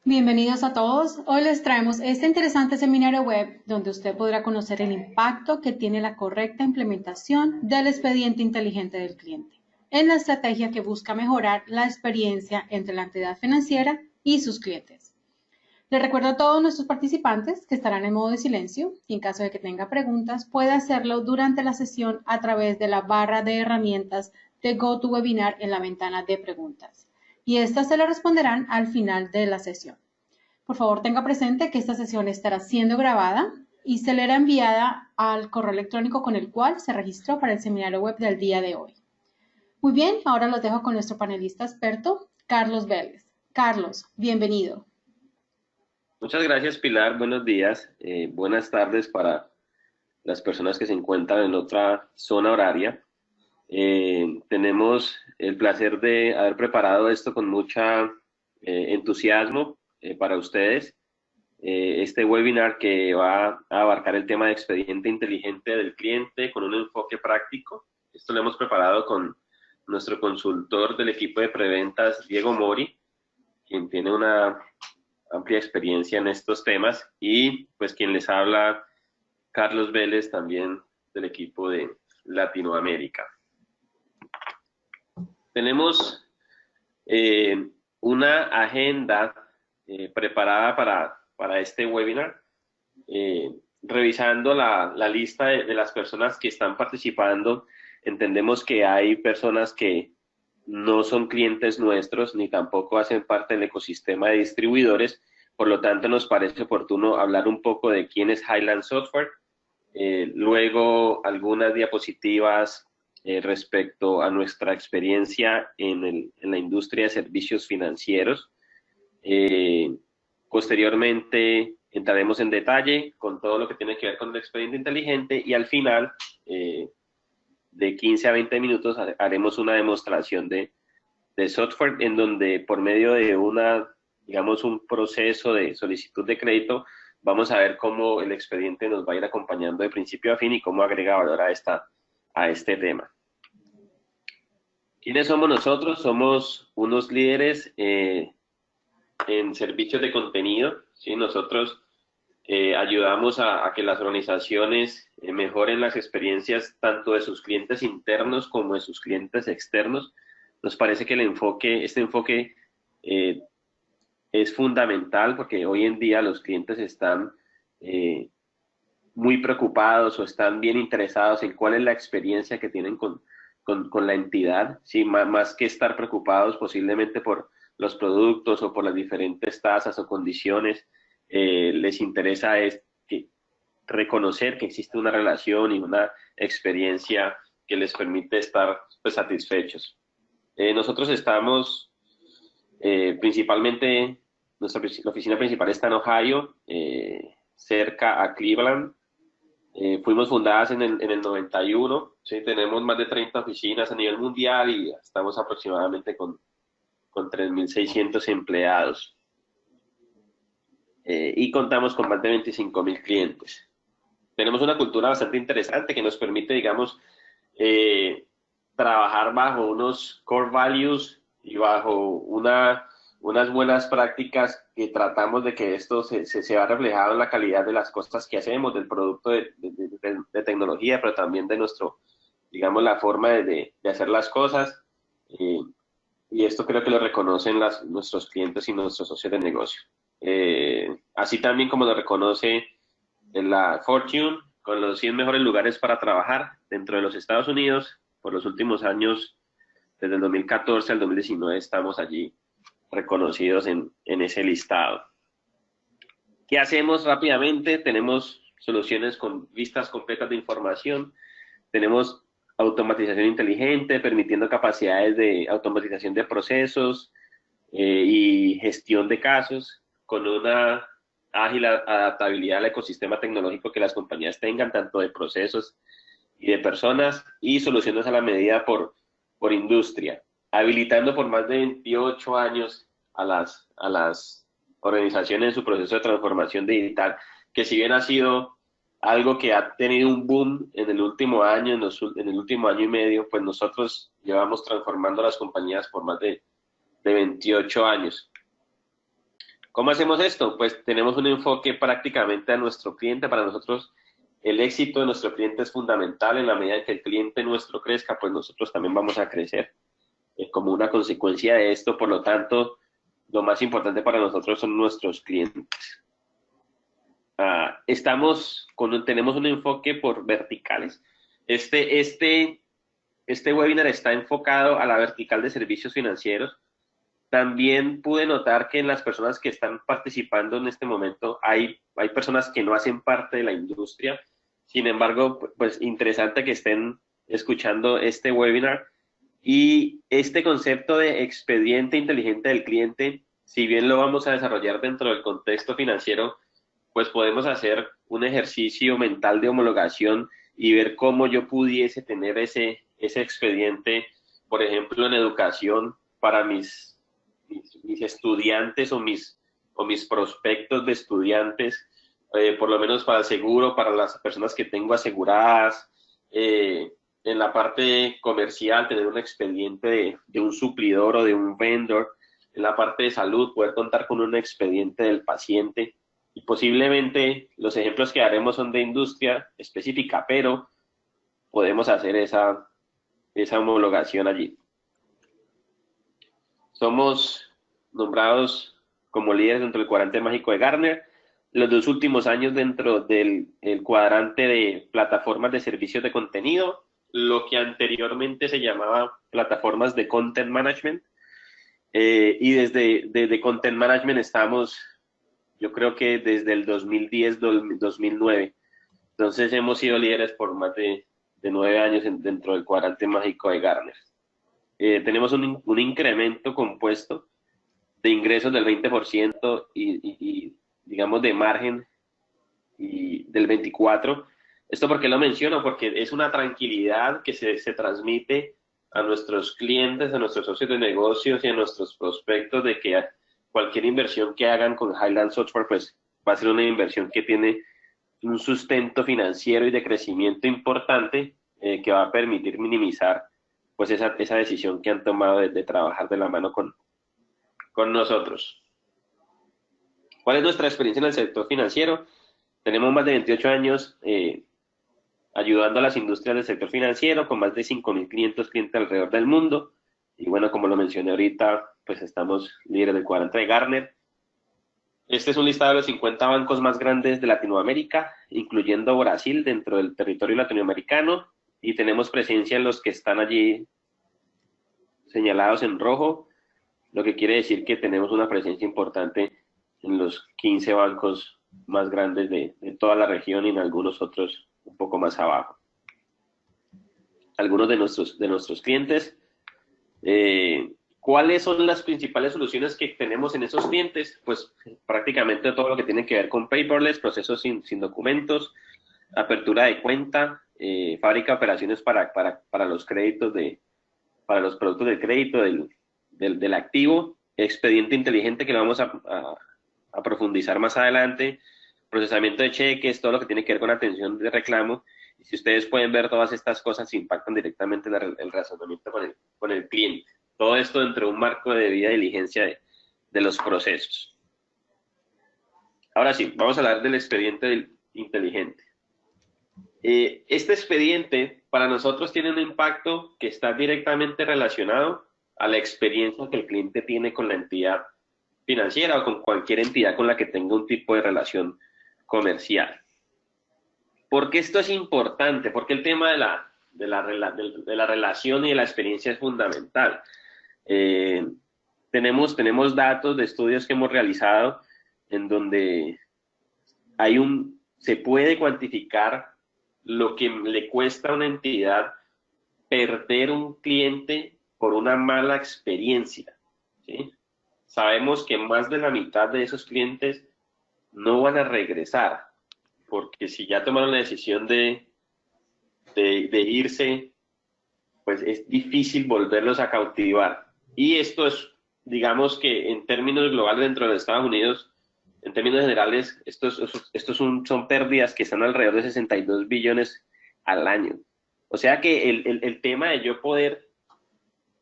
Bienvenidos a todos. Hoy les traemos este interesante seminario web donde usted podrá conocer el impacto que tiene la correcta implementación del expediente inteligente del cliente en la estrategia que busca mejorar la experiencia entre la entidad financiera y sus clientes. Les recuerdo a todos nuestros participantes que estarán en modo de silencio y en caso de que tenga preguntas puede hacerlo durante la sesión a través de la barra de herramientas de GoToWebinar en la ventana de preguntas y estas se le responderán al final de la sesión. Por favor, tenga presente que esta sesión estará siendo grabada y se le será enviada al correo electrónico con el cual se registró para el seminario web del día de hoy. Muy bien, ahora los dejo con nuestro panelista experto, Carlos Vélez. Carlos, bienvenido. Muchas gracias, Pilar. Buenos días. Buenas tardes para las personas que se encuentran en otra zona horaria. Tenemos el placer de haber preparado esto con mucha entusiasmo para ustedes. Este webinar que va a abarcar el tema de expediente inteligente del cliente con un enfoque práctico. Esto lo hemos preparado con nuestro consultor del equipo de preventas, Diego Mori, quien tiene una amplia experiencia en estos temas, y pues quien les habla, Carlos Vélez, también del equipo de Latinoamérica. Tenemos una agenda preparada para este webinar, revisando la lista de las personas que están participando. Entendemos que hay personas que no son clientes nuestros ni tampoco hacen parte del ecosistema de distribuidores, por lo tanto nos parece oportuno hablar un poco de quién es Highland Software, luego algunas diapositivas respecto a nuestra experiencia en la industria de servicios financieros. Posteriormente entraremos en detalle con todo lo que tiene que ver con el expediente inteligente y al final de 15 a 20 minutos haremos una demostración de software en donde por medio de digamos, un proceso de solicitud de crédito vamos a ver cómo el expediente nos va a ir acompañando de principio a fin y cómo agrega valor a este tema. ¿Quiénes somos nosotros? Somos unos líderes en servicios de contenido, ¿sí? Nosotros ayudamos a que las organizaciones mejoren las experiencias tanto de sus clientes internos como de sus clientes externos. Nos parece que este enfoque es fundamental porque hoy en día los clientes están muy preocupados o están bien interesados en cuál es la experiencia que tienen con la entidad, ¿sí? Más que estar preocupados posiblemente por los productos o por las diferentes tasas o condiciones, les interesa reconocer que existe una relación y una experiencia que les permite estar pues, satisfechos. Nosotros estamos principalmente, nuestra oficina principal está en Ohio, cerca a Cleveland. Fuimos fundadas en el 91, ¿sí? Tenemos más de 30 oficinas a nivel mundial y estamos aproximadamente con 3.600 empleados. Y contamos con más de 25.000 clientes. Tenemos una cultura bastante interesante que nos permite, digamos, trabajar bajo unos core values y bajo unas buenas prácticas que tratamos de que esto se va reflejado en la calidad de las cosas que hacemos, del producto de tecnología, pero también de digamos, la forma de hacer las cosas. Y esto creo que lo reconocen nuestros clientes y nuestros socios de negocio. Así también como lo reconoce la Fortune, con los 100 mejores lugares para trabajar dentro de los Estados Unidos, por los últimos años, desde el 2014 al 2019, estamos allí reconocidos en ese listado. ¿Qué hacemos rápidamente? Tenemos soluciones con vistas completas de información, tenemos automatización inteligente, permitiendo capacidades de automatización de procesos y gestión de casos, con una ágil adaptabilidad al ecosistema tecnológico que las compañías tengan, tanto de procesos y de personas, y soluciones a la medida por industria, habilitando por más de 28 años a las organizaciones en su proceso de transformación digital, que si bien ha sido algo que ha tenido un boom en el último año, en el último año y medio, pues nosotros llevamos transformando las compañías por más de 28 años. ¿Cómo hacemos esto? Pues tenemos un enfoque prácticamente a nuestro cliente. Para nosotros el éxito de nuestro cliente es fundamental. En la medida en que el cliente nuestro crezca, pues nosotros también vamos a crecer como una consecuencia de esto. Por lo tanto, lo más importante para nosotros son nuestros clientes. Tenemos un enfoque por verticales. Este webinar está enfocado a la vertical de servicios financieros. También pude notar que en las personas que están participando en este momento hay personas que no hacen parte de la industria. Sin embargo, pues interesante que estén escuchando este webinar. Y este concepto de expediente inteligente del cliente, si bien lo vamos a desarrollar dentro del contexto financiero, pues podemos hacer un ejercicio mental de homologación y ver cómo yo pudiese tener ese expediente, por ejemplo, en educación para mis estudiantes o mis prospectos de estudiantes, por lo menos para el seguro, para las personas que tengo aseguradas, en la parte comercial, tener un expediente de un suplidor o de un vendor, en la parte de salud, poder contar con un expediente del paciente, y posiblemente los ejemplos que haremos son de industria específica, pero podemos hacer esa homologación allí. Somos nombrados como líderes dentro del cuadrante mágico de Gartner. Los 2 últimos años dentro del cuadrante de plataformas de servicios de contenido, lo que anteriormente se llamaba plataformas de content management. Y desde content management estamos, yo creo que desde el 2010, 2009. Entonces hemos sido líderes por más de 9 años dentro del cuadrante mágico de Gartner. Tenemos un incremento compuesto de ingresos del 20% y digamos de margen y del 24%. ¿Esto por qué lo menciono? Porque es una tranquilidad que se transmite a nuestros clientes, a nuestros socios de negocios y a nuestros prospectos de que cualquier inversión que hagan con Highland Software pues va a ser una inversión que tiene un sustento financiero y de crecimiento importante que va a permitir minimizar pues esa decisión que han tomado de trabajar de la mano con nosotros. ¿Cuál es nuestra experiencia en el sector financiero? Tenemos más de 28 años ayudando a las industrias del sector financiero con más de 5.500 clientes alrededor del mundo. Y bueno, como lo mencioné ahorita, pues estamos líderes del cuadrante de Gartner. Este es un listado de los 50 bancos más grandes de Latinoamérica, incluyendo Brasil dentro del territorio latinoamericano. Y tenemos presencia en los que están allí señalados en rojo, lo que quiere decir que tenemos una presencia importante en los 15 bancos más grandes de toda la región y en algunos otros un poco más abajo. Algunos de nuestros clientes. ¿Cuáles son las principales soluciones que tenemos en esos clientes? Pues prácticamente todo lo que tiene que ver con paperless, procesos sin documentos, apertura de cuenta, fábrica de operaciones para los créditos para los productos de crédito del activo, expediente inteligente que lo vamos a profundizar más adelante, procesamiento de cheques, todo lo que tiene que ver con atención de reclamo. Y si ustedes pueden ver, todas estas cosas impactan directamente el razonamiento con el cliente. Todo esto dentro de un marco de debida diligencia de los procesos. Ahora sí, vamos a hablar del expediente inteligente. Este expediente para nosotros tiene un impacto que está directamente relacionado a la experiencia que el cliente tiene con la entidad financiera o con cualquier entidad con la que tenga un tipo de relación comercial. ¿Por qué esto es importante? Porque el tema de la relación y de la experiencia es fundamental. Tenemos datos de estudios que hemos realizado en donde se puede cuantificar lo que le cuesta a una entidad perder un cliente por una mala experiencia, ¿sí? Sabemos que más de la mitad de esos clientes no van a regresar, porque si ya tomaron la decisión de irse, pues es difícil volverlos a cautivar. Y esto es, digamos que en términos globales dentro de Estados Unidos, en términos generales, estos son pérdidas que están alrededor de 62 billones al año. O sea que el tema de yo poder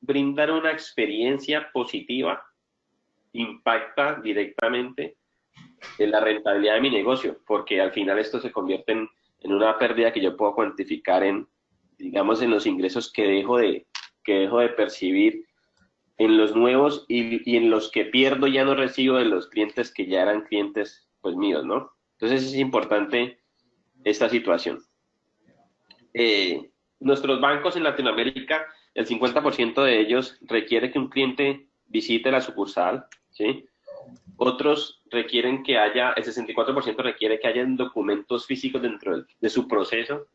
brindar una experiencia positiva impacta directamente en la rentabilidad de mi negocio, porque al final esto se convierte en una pérdida que yo puedo cuantificar en, digamos, en los ingresos que dejo de percibir, en los nuevos y en los que pierdo ya no recibo de los clientes que ya eran clientes pues míos, ¿no? Entonces es importante esta situación. Nuestros bancos en Latinoamérica, el 50% de ellos requiere que un cliente visite la sucursal, ¿sí? Otros requieren que haya, el 64% requiere que haya documentos físicos dentro de su proceso,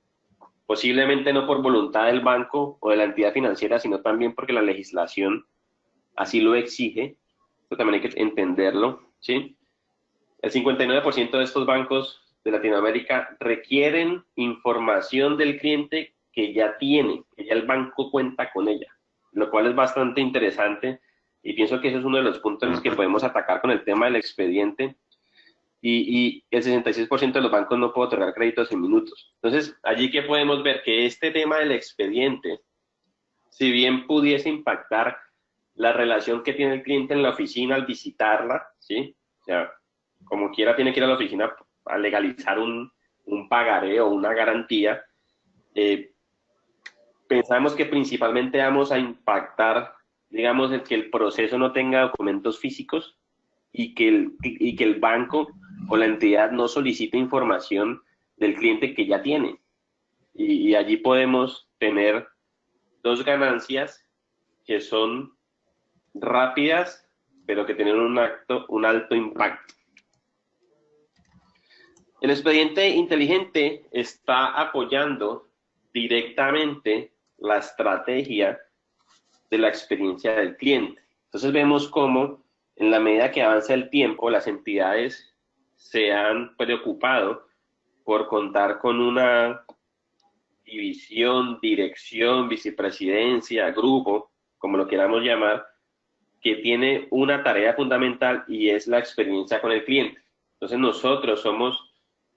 posiblemente no por voluntad del banco o de la entidad financiera, sino también porque la legislación así lo exige. Esto también hay que entenderlo, ¿sí? El 59% de estos bancos de Latinoamérica requieren información del cliente que ya tiene, que ya el banco cuenta con ella, lo cual es bastante interesante y pienso que ese es uno de los puntos en los que podemos atacar con el tema del expediente y el 66% de los bancos no puede otorgar créditos en minutos. Entonces, allí que podemos ver que este tema del expediente, si bien pudiese impactar la relación que tiene el cliente en la oficina al visitarla, ¿sí? O sea, como quiera tiene que ir a la oficina a legalizar un pagaré o una garantía, pensamos que principalmente vamos a impactar, digamos, el que el proceso no tenga documentos físicos y que el banco o la entidad no solicite información del cliente que ya tiene. Y allí podemos tener dos ganancias que son rápidas, pero que tienen un alto impacto. El expediente inteligente está apoyando directamente la estrategia de la experiencia del cliente. Entonces vemos cómo en la medida que avanza el tiempo, las entidades se han preocupado por contar con una división, dirección, vicepresidencia, grupo, como lo queramos llamar, que tiene una tarea fundamental y es la experiencia con el cliente. Entonces nosotros somos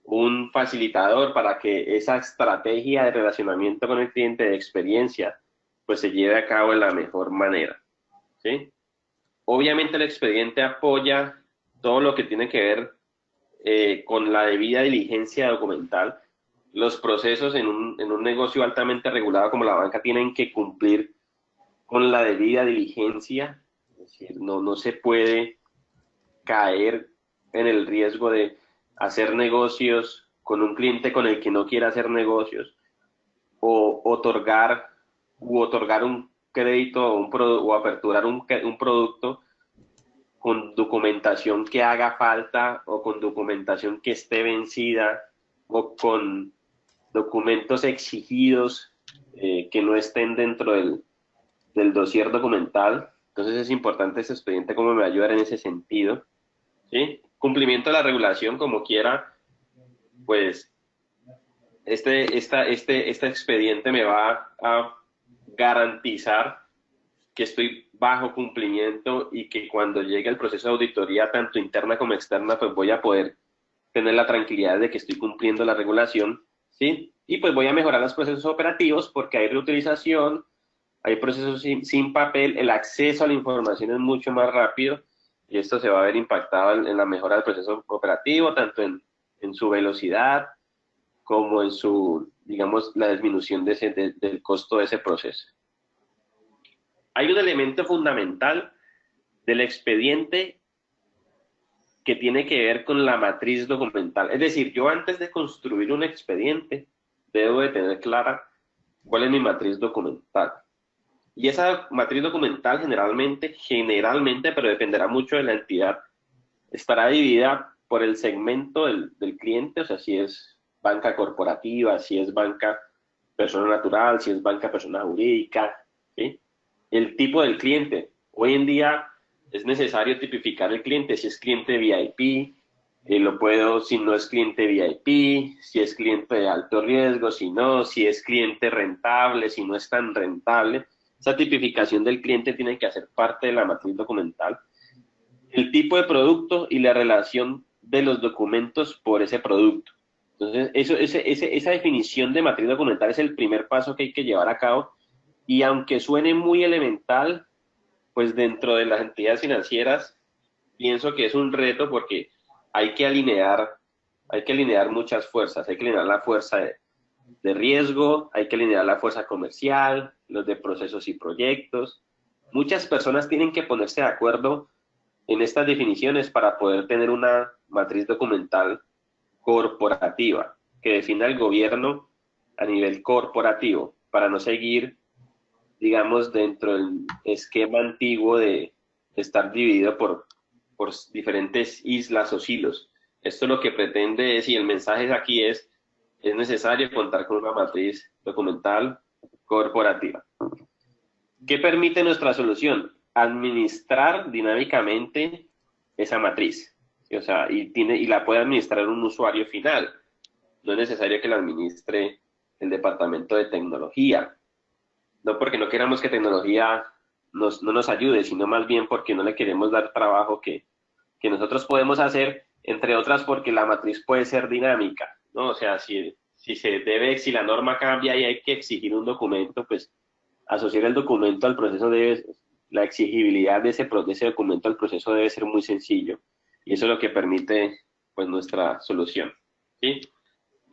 un facilitador para que esa estrategia de relacionamiento con el cliente, de experiencia, pues se lleve a cabo de la mejor manera, ¿sí? Obviamente el expediente apoya todo lo que tiene que ver con la debida diligencia documental. Los procesos en un negocio altamente regulado como la banca tienen que cumplir con la debida diligencia, es decir, no se puede caer en el riesgo de hacer negocios con un cliente con el que no quiera hacer negocios o otorgar un crédito o aperturar un producto con documentación que haga falta o con documentación que esté vencida o con documentos exigidos que no estén dentro del dossier documental. Entonces es importante este expediente cómo me va a ayudar en ese sentido, ¿sí? Cumplimiento de la regulación como quiera, pues este expediente me va a garantizar que estoy bajo cumplimiento y que cuando llegue el proceso de auditoría, tanto interna como externa, pues voy a poder tener la tranquilidad de que estoy cumpliendo la regulación, ¿sí? Y pues voy a mejorar los procesos operativos porque hay reutilización, hay procesos sin papel, el acceso a la información es mucho más rápido y esto se va a ver impactado en la mejora del proceso operativo, tanto en su velocidad como en su, digamos, la disminución del costo de ese proceso. Hay un elemento fundamental del expediente que tiene que ver con la matriz documental. Es decir, yo antes de construir un expediente debo de tener clara cuál es mi matriz documental. Y esa matriz documental generalmente, pero dependerá mucho de la entidad, estará dividida por el segmento del cliente, o sea, si es banca corporativa, si es banca persona natural, si es banca persona jurídica, ¿sí? El tipo del cliente. Hoy en día es necesario tipificar el cliente, si es cliente VIP, lo puedo, si no es cliente VIP, si es cliente de alto riesgo, si no, si es cliente rentable, si no es tan rentable. Esa tipificación del cliente tiene que hacer parte de la matriz documental. El tipo de producto y la relación de los documentos por ese producto. Entonces, esa definición de matriz documental es el primer paso que hay que llevar a cabo y aunque suene muy elemental, pues dentro de las entidades financieras pienso que es un reto porque hay que alinear muchas fuerzas. Hay que alinear la fuerza de riesgo, hay que alinear la fuerza comercial, los de procesos y proyectos. Muchas personas tienen que ponerse de acuerdo en estas definiciones para poder tener una matriz documental corporativa que defina el gobierno a nivel corporativo para no seguir, digamos, dentro del esquema antiguo de estar dividido por diferentes islas o silos. Esto lo que pretende es, y el mensaje aquí es necesario contar con una matriz documental corporativa. ¿Qué permite nuestra solución? Administrar dinámicamente esa matriz. O sea, y la puede administrar un usuario final. No es necesario que la administre el departamento de tecnología. No porque no queramos que tecnología no nos ayude, sino más bien porque no le queremos dar trabajo que nosotros podemos hacer, entre otras porque la matriz puede ser dinámica, ¿no? O sea, si la norma cambia y hay que exigir un documento, pues asociar el documento al proceso la exigibilidad de ese documento al proceso debe ser muy sencillo. Y eso es lo que permite, pues, nuestra solución, ¿sí?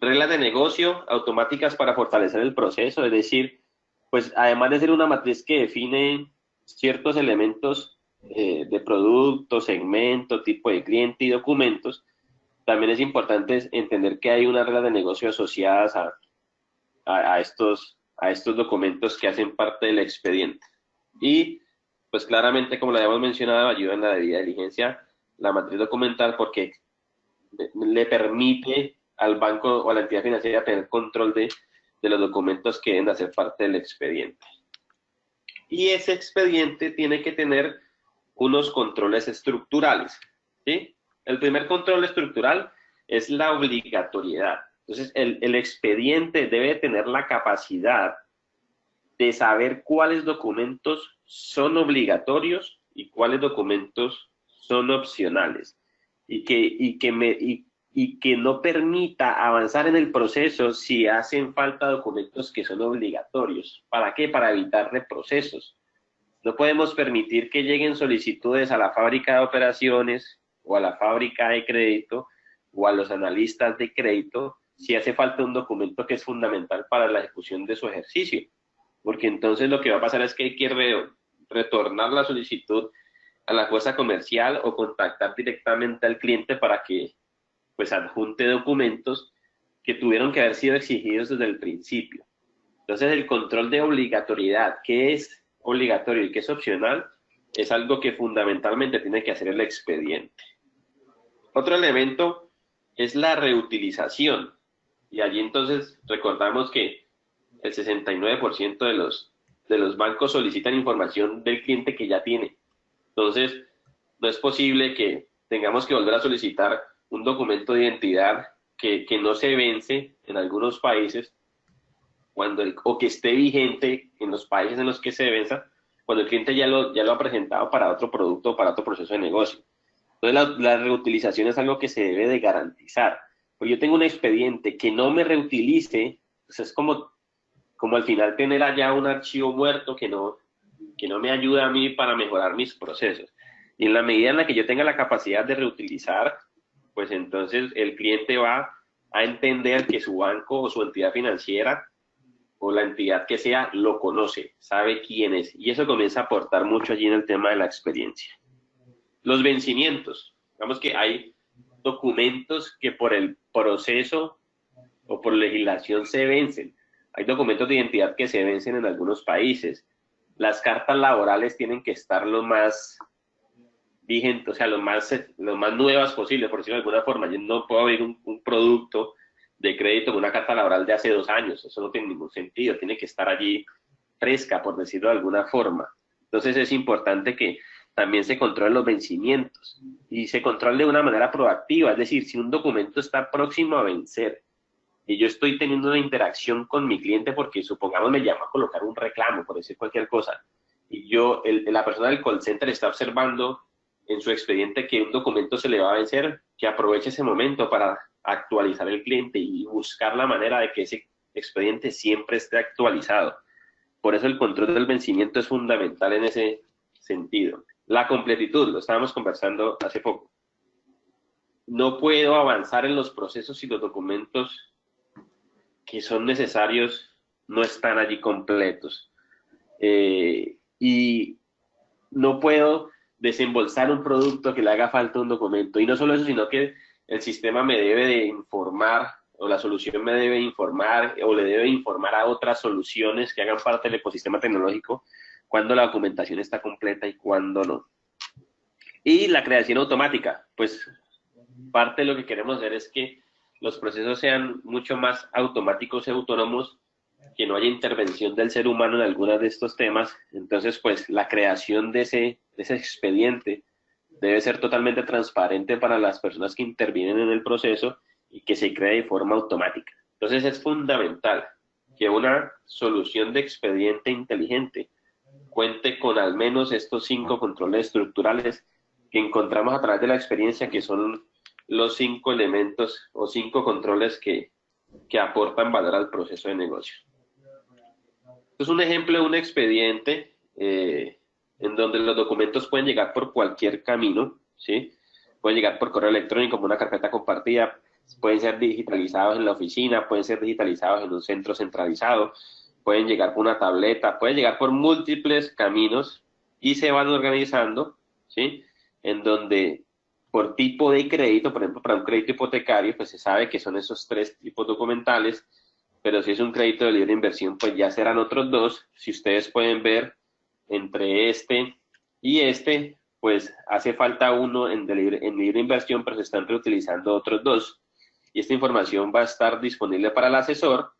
Reglas de negocio automáticas para fortalecer el proceso, es decir, pues además de ser una matriz que define ciertos elementos de producto, segmento, tipo de cliente y documentos, también es importante entender que hay unas reglas de negocio asociadas a estos documentos que hacen parte del expediente. Y pues claramente, como lo habíamos mencionado, ayuda en la debida diligencia la matriz documental porque le permite al banco o a la entidad financiera tener control de los documentos que deben hacer parte del expediente. Y ese expediente tiene que tener unos controles estructurales, ¿sí? El primer control estructural es la obligatoriedad. Entonces, el expediente debe tener la capacidad de saber cuáles documentos son obligatorios y cuáles documentos son opcionales. Y que no permita avanzar en el proceso si hacen falta documentos que son obligatorios. ¿Para qué? Para evitar reprocesos. No podemos permitir que lleguen solicitudes a la fábrica de operaciones o a la fábrica de crédito o a los analistas de crédito si hace falta un documento que es fundamental para la ejecución de su ejercicio. Porque entonces lo que va a pasar es que hay que retornar la solicitud a la fuerza comercial o contactar directamente al cliente para que pues adjunte documentos que tuvieron que haber sido exigidos desde el principio. Entonces el control de obligatoriedad, qué es obligatorio y qué es opcional, es algo que fundamentalmente tiene que hacer el expediente. Otro elemento es la reutilización. Y allí entonces recordamos que el 69% de los bancos solicitan información del cliente que ya tiene. Entonces, no es posible que tengamos que volver a solicitar un documento de identidad que no se vence en algunos países o que esté vigente en los países en los que se venza cuando el cliente ya lo ha presentado para otro producto o para otro proceso de negocio. Entonces, la reutilización es algo que se debe de garantizar. Pues yo tengo un expediente que no me reutilice, pues es como al final tener allá un archivo muerto que no me ayuda a mí para mejorar mis procesos. Y en la medida en la que yo tenga la capacidad de reutilizar, pues entonces el cliente va a entender que su banco o su entidad financiera o la entidad que sea lo conoce, sabe quién es. Y eso comienza a aportar mucho allí en el tema de la experiencia. Los vencimientos. Digamos que hay documentos que por el proceso o por legislación se vencen. Hay documentos de identidad que se vencen en algunos países. Las cartas laborales tienen que estar lo más vigentes, o sea, lo más nuevas posible, por decirlo de alguna forma. Yo no puedo abrir un producto de crédito con una carta laboral de hace 2 años. Eso no tiene ningún sentido. Tiene que estar allí fresca, por decirlo de alguna forma. Entonces es importante que también se controlen los vencimientos y se controle de una manera proactiva. Es decir, si un documento está próximo a vencer y yo estoy teniendo una interacción con mi cliente porque supongamos me llama a colocar un reclamo, por decir cualquier cosa, y la persona del call center está observando en su expediente que un documento se le va a vencer, que aproveche ese momento para actualizar el cliente y buscar la manera de que ese expediente siempre esté actualizado. Por eso el control del vencimiento es fundamental en ese sentido. La completitud, lo estábamos conversando hace poco. No puedo avanzar en los procesos si los documentos que son necesarios no están allí completos. Y no puedo desembolsar un producto que le haga falta un documento. Y no solo eso, sino que el sistema me debe de informar, o la solución me debe informar, o le debe informar a otras soluciones que hagan parte del ecosistema tecnológico cuando la documentación está completa y cuando no. Y la creación automática, pues parte de lo que queremos hacer es que los procesos sean mucho más automáticos y autónomos, que no haya intervención del ser humano en algunos de estos temas. Entonces, pues la creación de ese expediente debe ser totalmente transparente para las personas que intervienen en el proceso y que se cree de forma automática. Entonces, es fundamental que una solución de expediente inteligente cuente con al menos estos 5 controles estructurales que encontramos a través de la experiencia, que son los 5 elementos o 5 controles que aportan valor al proceso de negocio. Esto es un ejemplo de un expediente en donde los documentos pueden llegar por cualquier camino, ¿sí? Pueden llegar por correo electrónico, como una carpeta compartida, pueden ser digitalizados en la oficina, pueden ser digitalizados en un centro centralizado, pueden llegar por una tableta, pueden llegar por múltiples caminos y se van organizando, ¿sí? En donde por tipo de crédito, por ejemplo, para un crédito hipotecario, pues se sabe que son esos 3 tipos documentales, pero si es un crédito de libre inversión, pues ya serán otros 2. Si ustedes pueden ver, entre este y este, pues hace falta uno en libre inversión, pero se están reutilizando otros 2. Y esta información va a estar disponible para el asesor,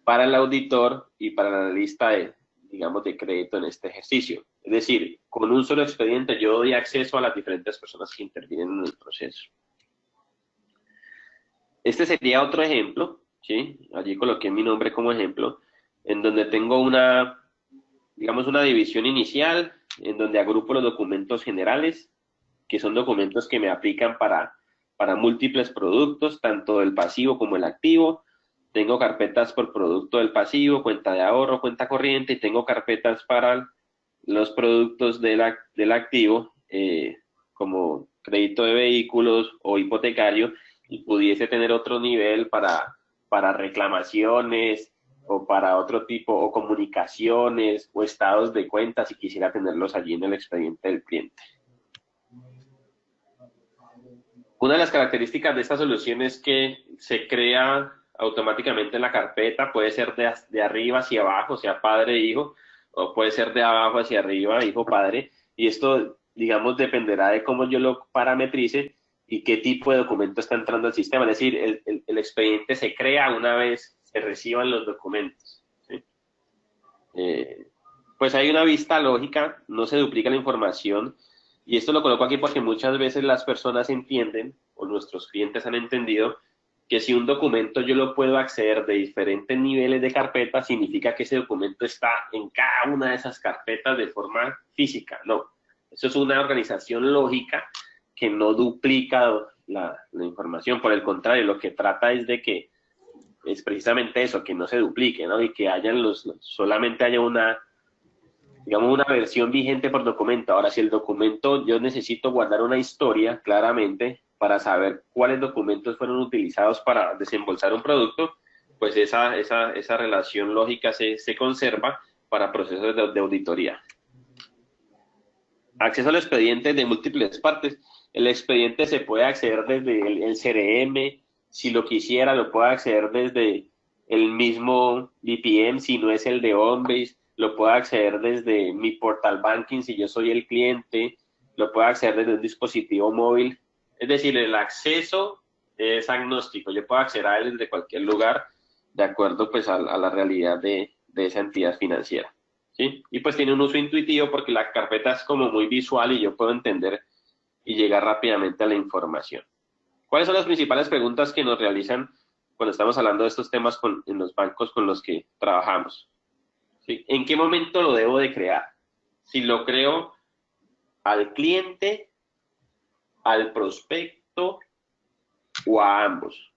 para el auditor y para el analista de, digamos, de crédito en este ejercicio. Es decir, con un solo expediente yo doy acceso a las diferentes personas que intervienen en el proceso. Este sería otro ejemplo, ¿sí? Allí coloqué mi nombre como ejemplo, en donde tengo una, digamos, una división inicial, en donde agrupo los documentos generales, que son documentos que me aplican para múltiples productos, tanto el pasivo como el activo. Tengo carpetas por producto del pasivo, cuenta de ahorro, cuenta corriente, y tengo carpetas para los productos del activo, como crédito de vehículos o hipotecario, y pudiese tener otro nivel para reclamaciones o para otro tipo, o comunicaciones o estados de cuenta, si quisiera tenerlos allí en el expediente del cliente. Una de las características de esta solución es que se crea automáticamente la carpeta, puede ser de arriba hacia abajo, o sea, padre e hijo, o puede ser de abajo hacia arriba, hijo, padre, y esto, digamos, dependerá de cómo yo lo parametrice y qué tipo de documento está entrando al sistema. Es decir, el expediente se crea una vez se reciban los documentos, ¿sí? Pues hay una vista lógica, no se duplica la información, y esto lo coloco aquí porque muchas veces las personas entienden, o nuestros clientes han entendido, que si un documento yo lo puedo acceder de diferentes niveles de carpeta, significa que ese documento está en cada una de esas carpetas de forma física. No, eso es una organización lógica que no duplica la información. Por el contrario, lo que trata es de que es precisamente eso, que no se duplique, ¿no? Y que solamente haya una, digamos, una versión vigente por documento. Ahora, si el documento, yo necesito guardar una historia claramente para saber cuáles documentos fueron utilizados para desembolsar un producto, pues esa relación lógica se conserva para procesos de auditoría. Acceso al expediente de múltiples partes. El expediente se puede acceder desde el CRM, si lo quisiera, lo puedo acceder desde el mismo BPM, si no es el de Homebase, lo puedo acceder desde mi portal banking si yo soy el cliente, lo puedo acceder desde un dispositivo móvil. Es decir, el acceso es agnóstico, yo puedo acceder a él desde cualquier lugar, de acuerdo pues a la realidad de esa entidad financiera, ¿sí? Y pues tiene un uso intuitivo porque la carpeta es como muy visual y yo puedo entender y llegar rápidamente a la información. ¿Cuáles son las principales preguntas que nos realizan cuando estamos hablando de estos temas en los bancos con los que trabajamos? ¿Sí? ¿En qué momento lo debo de crear? Si lo creo al cliente, al prospecto o a ambos,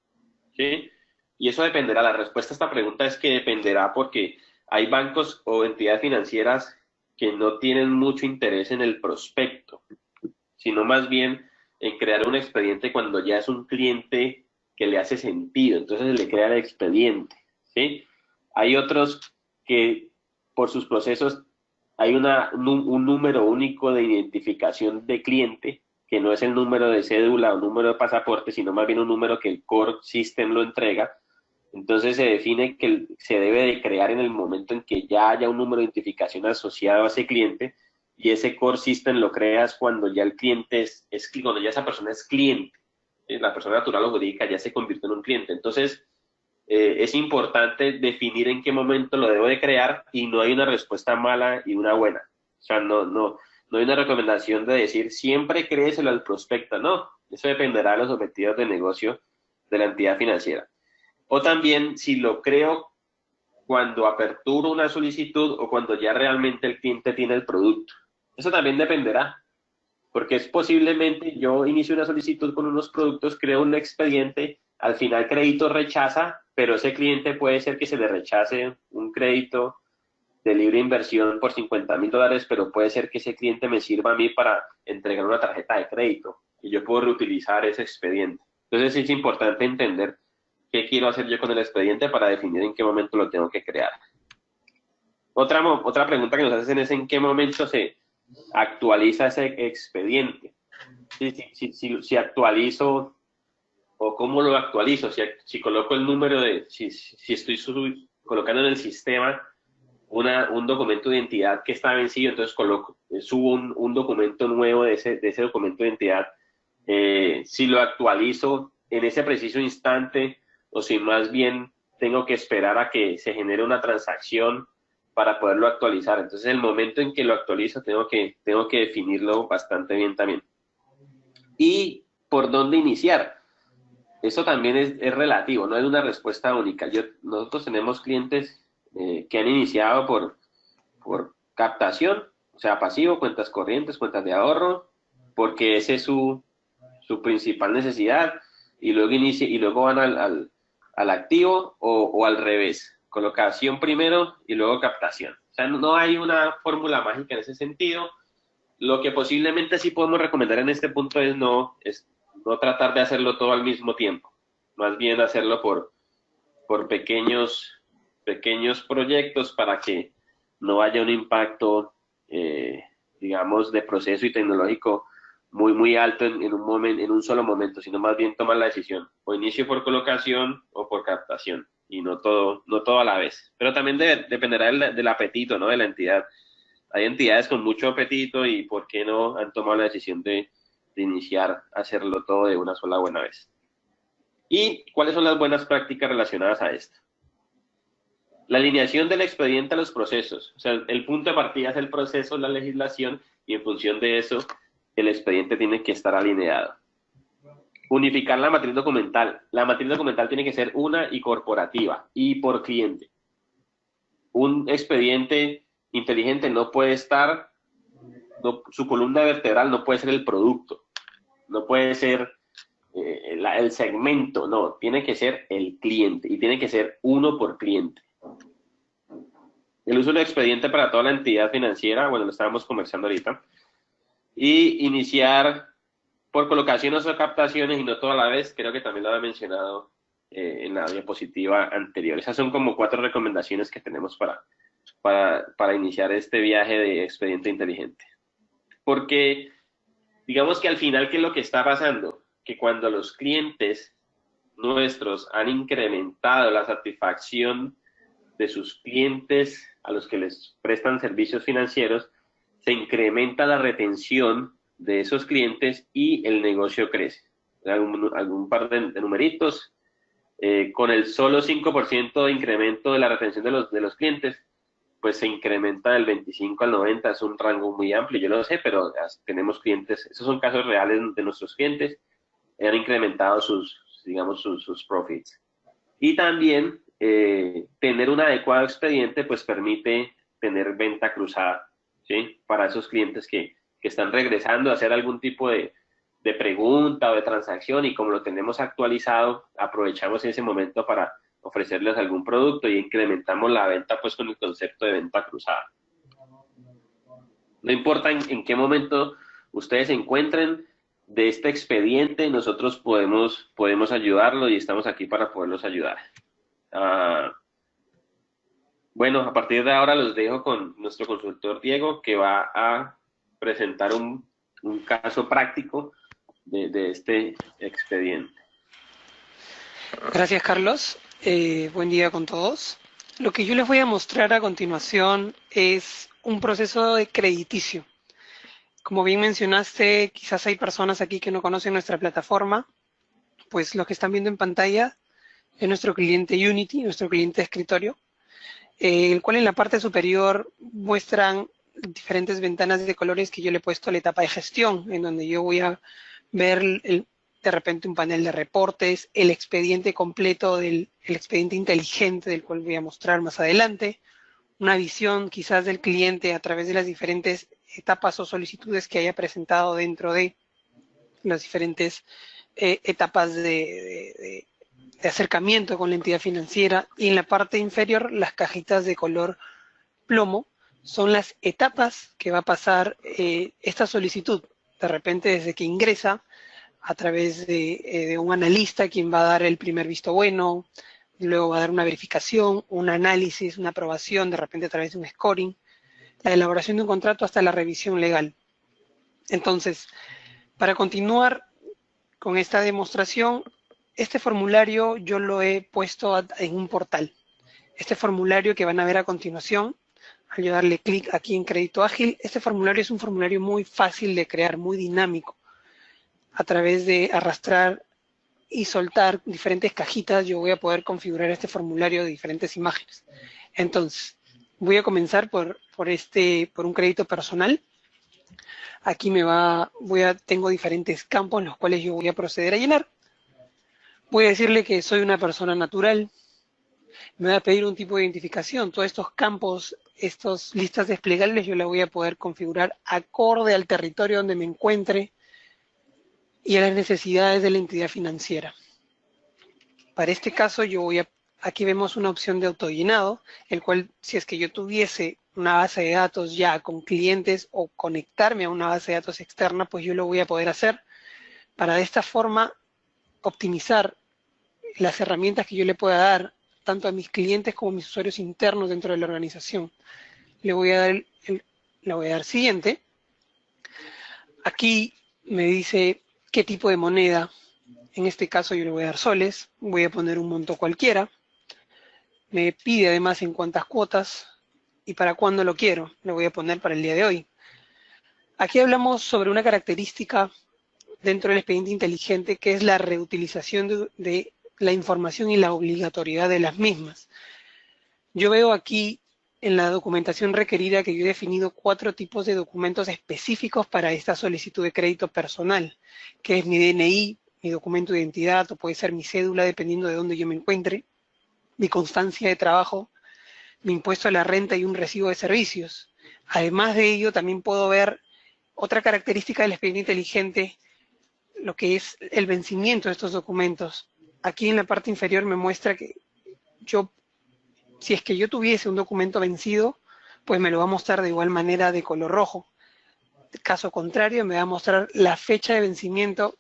¿sí? Y eso dependerá. La respuesta a esta pregunta es que dependerá porque hay bancos o entidades financieras que no tienen mucho interés en el prospecto, sino más bien en crear un expediente cuando ya es un cliente que le hace sentido, entonces le crea el expediente, ¿sí? Hay otros que por sus procesos hay un número único de identificación de cliente, que no es el número de cédula o número de pasaporte, sino más bien un número que el core system lo entrega. Entonces se define que se debe de crear en el momento en que ya haya un número de identificación asociado a ese cliente, y ese core system lo creas cuando ya el cliente cuando ya esa persona es cliente. La persona natural o jurídica ya se convirtió en un cliente. Entonces, es importante definir en qué momento lo debo de crear, y no hay una respuesta mala y una buena. O sea, no hay una recomendación de decir siempre créeselo al prospecto. No, eso dependerá de los objetivos de negocio de la entidad financiera. O también si lo creo cuando aperturo una solicitud o cuando ya realmente el cliente tiene el producto. Eso también dependerá, porque es posiblemente yo inicio una solicitud con unos productos, creo un expediente, al final crédito rechaza, pero ese cliente puede ser que se le rechace un crédito de libre inversión por $50,000, pero puede ser que ese cliente me sirva a mí para entregar una tarjeta de crédito y yo puedo reutilizar ese expediente. Entonces es importante entender qué quiero hacer yo con el expediente para definir en qué momento lo tengo que crear. Otra pregunta que nos hacen es en qué momento se actualiza ese expediente. Si actualizo, o cómo lo actualizo, si coloco el número si estoy colocando en el sistema un documento de identidad que está vencido, entonces subo un documento nuevo de ese documento de identidad. Si lo actualizo en ese preciso instante, o si más bien tengo que esperar a que se genere una transacción para poderlo actualizar. Entonces, el momento en que lo actualizo, tengo que definirlo bastante bien también. ¿Y por dónde iniciar? Eso también es relativo, no hay una respuesta única. Nosotros tenemos clientes que han iniciado por captación, o sea, pasivo, cuentas corrientes, cuentas de ahorro, porque ese es su principal necesidad, y luego van al activo, o al revés, colocación primero y luego captación. O sea, no hay una fórmula mágica en ese sentido. Lo que posiblemente sí podemos recomendar en este punto es no tratar de hacerlo todo al mismo tiempo, más bien hacerlo por pequeños proyectos para que no haya un impacto, digamos, de proceso y tecnológico muy alto en un solo momento, sino más bien tomar la decisión, o inicio por colocación o por captación, y no todo a la vez. Pero también dependerá del apetito, ¿no?, de la entidad. Hay entidades con mucho apetito y, ¿por qué no?, han tomado la decisión de iniciar a hacerlo todo de una sola buena vez. ¿Y cuáles son las buenas prácticas relacionadas a esto? La alineación del expediente a los procesos. O sea, el punto de partida es el proceso, la legislación, y en función de eso, el expediente tiene que estar alineado. Unificar la matriz documental. La matriz documental tiene que ser una y corporativa y por cliente. Un expediente inteligente no puede estar, su columna vertebral no puede ser el producto, no puede ser el segmento, no, tiene que ser el cliente, y tiene que ser uno por cliente. El uso del expediente para toda la entidad financiera, bueno, lo estábamos conversando ahorita, y iniciar por colocaciones o captaciones y no toda la vez, creo que también lo había mencionado en la diapositiva anterior. Esas son como 4 recomendaciones que tenemos para iniciar este viaje de expediente inteligente. Porque, digamos que al final, ¿qué es lo que está pasando? Que cuando los clientes nuestros han incrementado la satisfacción de sus clientes a los que les prestan servicios financieros, se incrementa la retención de esos clientes y el negocio crece. Algún par de numeritos, con el solo 5% de incremento de la retención de los clientes, pues se incrementa del 25 al 90, es un rango muy amplio, yo lo sé, pero tenemos clientes, esos son casos reales de nuestros clientes, han incrementado sus profits. Y también tener un adecuado expediente pues permite tener venta cruzada, ¿sí?, para esos clientes que están regresando a hacer algún tipo de pregunta o de transacción, y como lo tenemos actualizado, aprovechamos ese momento para ofrecerles algún producto y incrementamos la venta pues con el concepto de venta cruzada. No importa en qué momento ustedes se encuentren de este expediente, nosotros podemos ayudarlo y estamos aquí para poderlos ayudar. Ah, bueno, a partir de ahora los dejo con nuestro consultor Diego, que va a presentar un caso práctico de este expediente. Gracias, Carlos. Buen día con todos. Lo que yo les voy a mostrar a continuación es un proceso de crediticio. Como bien mencionaste, quizás hay personas aquí que no conocen nuestra plataforma, pues lo que están viendo en pantalla es nuestro cliente Unity, nuestro cliente de escritorio, el cual en la parte superior muestran diferentes ventanas de colores que yo le he puesto a la etapa de gestión, en donde yo voy a ver de repente un panel de reportes, el expediente completo el expediente inteligente del cual voy a mostrar más adelante, una visión quizás del cliente a través de las diferentes etapas o solicitudes que haya presentado dentro de las diferentes etapas de acercamiento con la entidad financiera, y en la parte inferior las cajitas de color plomo son las etapas que va a pasar esta solicitud, de repente desde que ingresa a través de un analista quien va a dar el primer visto bueno, luego va a dar una verificación, un análisis, una aprobación, de repente a través de un scoring, la elaboración de un contrato hasta la revisión legal. Entonces, para continuar con esta demostración, este formulario yo lo he puesto en un portal. Este formulario que van a ver a continuación, al yo darle clic aquí en Crédito Ágil, este formulario es un formulario muy fácil de crear, muy dinámico. A través de arrastrar y soltar diferentes cajitas, yo voy a poder configurar este formulario de diferentes imágenes. Entonces, voy a comenzar por un crédito personal. Aquí tengo diferentes campos en los cuales yo voy a proceder a llenar. Voy a decirle que soy una persona natural. Me va a pedir un tipo de identificación. Todos estos campos, estas listas desplegables, yo la voy a poder configurar acorde al territorio donde me encuentre y a las necesidades de la entidad financiera. Para este caso, aquí vemos una opción de autollenado, el cual, si es que yo tuviese una base de datos ya con clientes o conectarme a una base de datos externa, pues yo lo voy a poder hacer para de esta forma optimizar las herramientas que yo le pueda dar tanto a mis clientes como a mis usuarios internos dentro de la organización. Le voy a dar siguiente. Aquí me dice qué tipo de moneda. En este caso yo le voy a dar soles, voy a poner un monto cualquiera. Me pide además en cuántas cuotas y para cuándo lo quiero. Le voy a poner para el día de hoy. Aquí hablamos sobre una característica dentro del expediente inteligente que es la reutilización de la información y la obligatoriedad de las mismas. Yo veo aquí en la documentación requerida que yo he definido 4 tipos de documentos específicos para esta solicitud de crédito personal, que es mi DNI, mi documento de identidad, o puede ser mi cédula, dependiendo de dónde yo me encuentre, mi constancia de trabajo, mi impuesto a la renta y un recibo de servicios. Además de ello, también puedo ver otra característica del expediente inteligente, lo que es el vencimiento de estos documentos. Aquí en la parte inferior me muestra que si es que yo tuviese un documento vencido, pues me lo va a mostrar de igual manera de color rojo. Caso contrario, me va a mostrar la fecha de vencimiento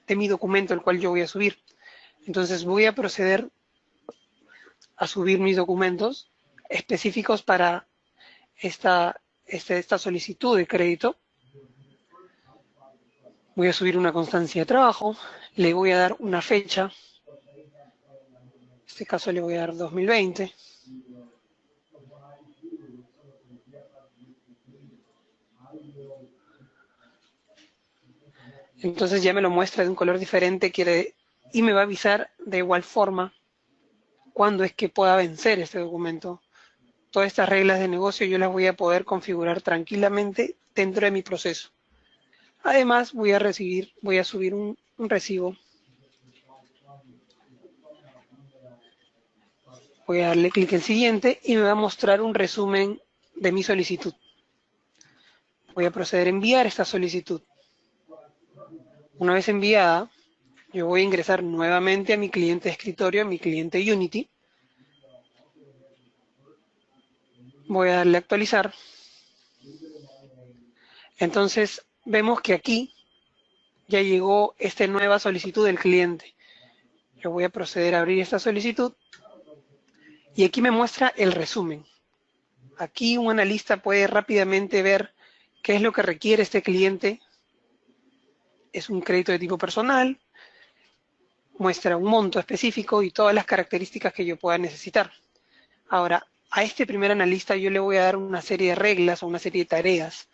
de mi documento, el cual yo voy a subir. Entonces voy a proceder a subir mis documentos específicos para esta solicitud de crédito. Voy a subir una constancia de trabajo, le voy a dar una fecha, en este caso le voy a dar 2020. Entonces ya me lo muestra de un color diferente y me va a avisar de igual forma cuándo es que pueda vencer este documento. Todas estas reglas de negocio yo las voy a poder configurar tranquilamente dentro de mi proceso. Además voy a subir un recibo. Voy a darle clic en siguiente y me va a mostrar un resumen de mi solicitud. Voy a proceder a enviar esta solicitud. Una vez enviada, yo voy a ingresar nuevamente a mi cliente de escritorio, a mi cliente Unity. Voy a darle a actualizar. Entonces, vemos que aquí ya llegó esta nueva solicitud del cliente. Yo voy a proceder a abrir esta solicitud y aquí me muestra el resumen. Aquí un analista puede rápidamente ver qué es lo que requiere este cliente. Es un crédito de tipo personal, muestra un monto específico y todas las características que yo pueda necesitar. Ahora, a este primer analista yo le voy a dar una serie de reglas o una serie de tareas.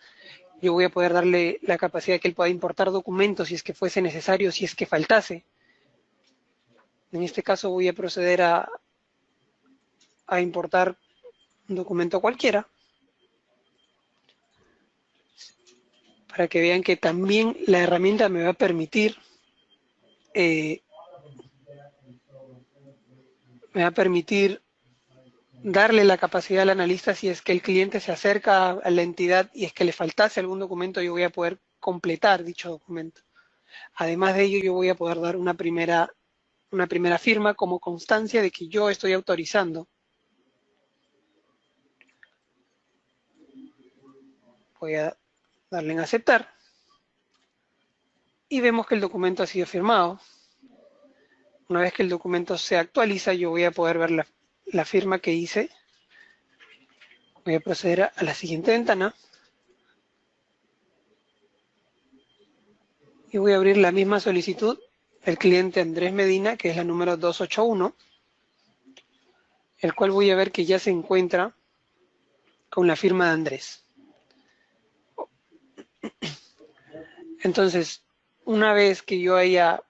Yo voy a poder darle la capacidad de que él pueda importar documentos si es que fuese necesario, si es que faltase. En este caso voy a proceder a importar un documento cualquiera para que vean que también la herramienta me va a permitir darle la capacidad al analista si es que el cliente se acerca a la entidad y es que le faltase algún documento, yo voy a poder completar dicho documento. Además de ello, yo voy a poder dar una primera firma como constancia de que yo estoy autorizando. Voy a darle en aceptar. Y vemos que el documento ha sido firmado. Una vez que el documento se actualiza, yo voy a poder ver la firma que hice. Voy a proceder a la siguiente ventana. Y voy a abrir la misma solicitud del cliente Andrés Medina, que es la número 281, el cual voy a ver que ya se encuentra con la firma de Andrés. Entonces, una vez que yo haya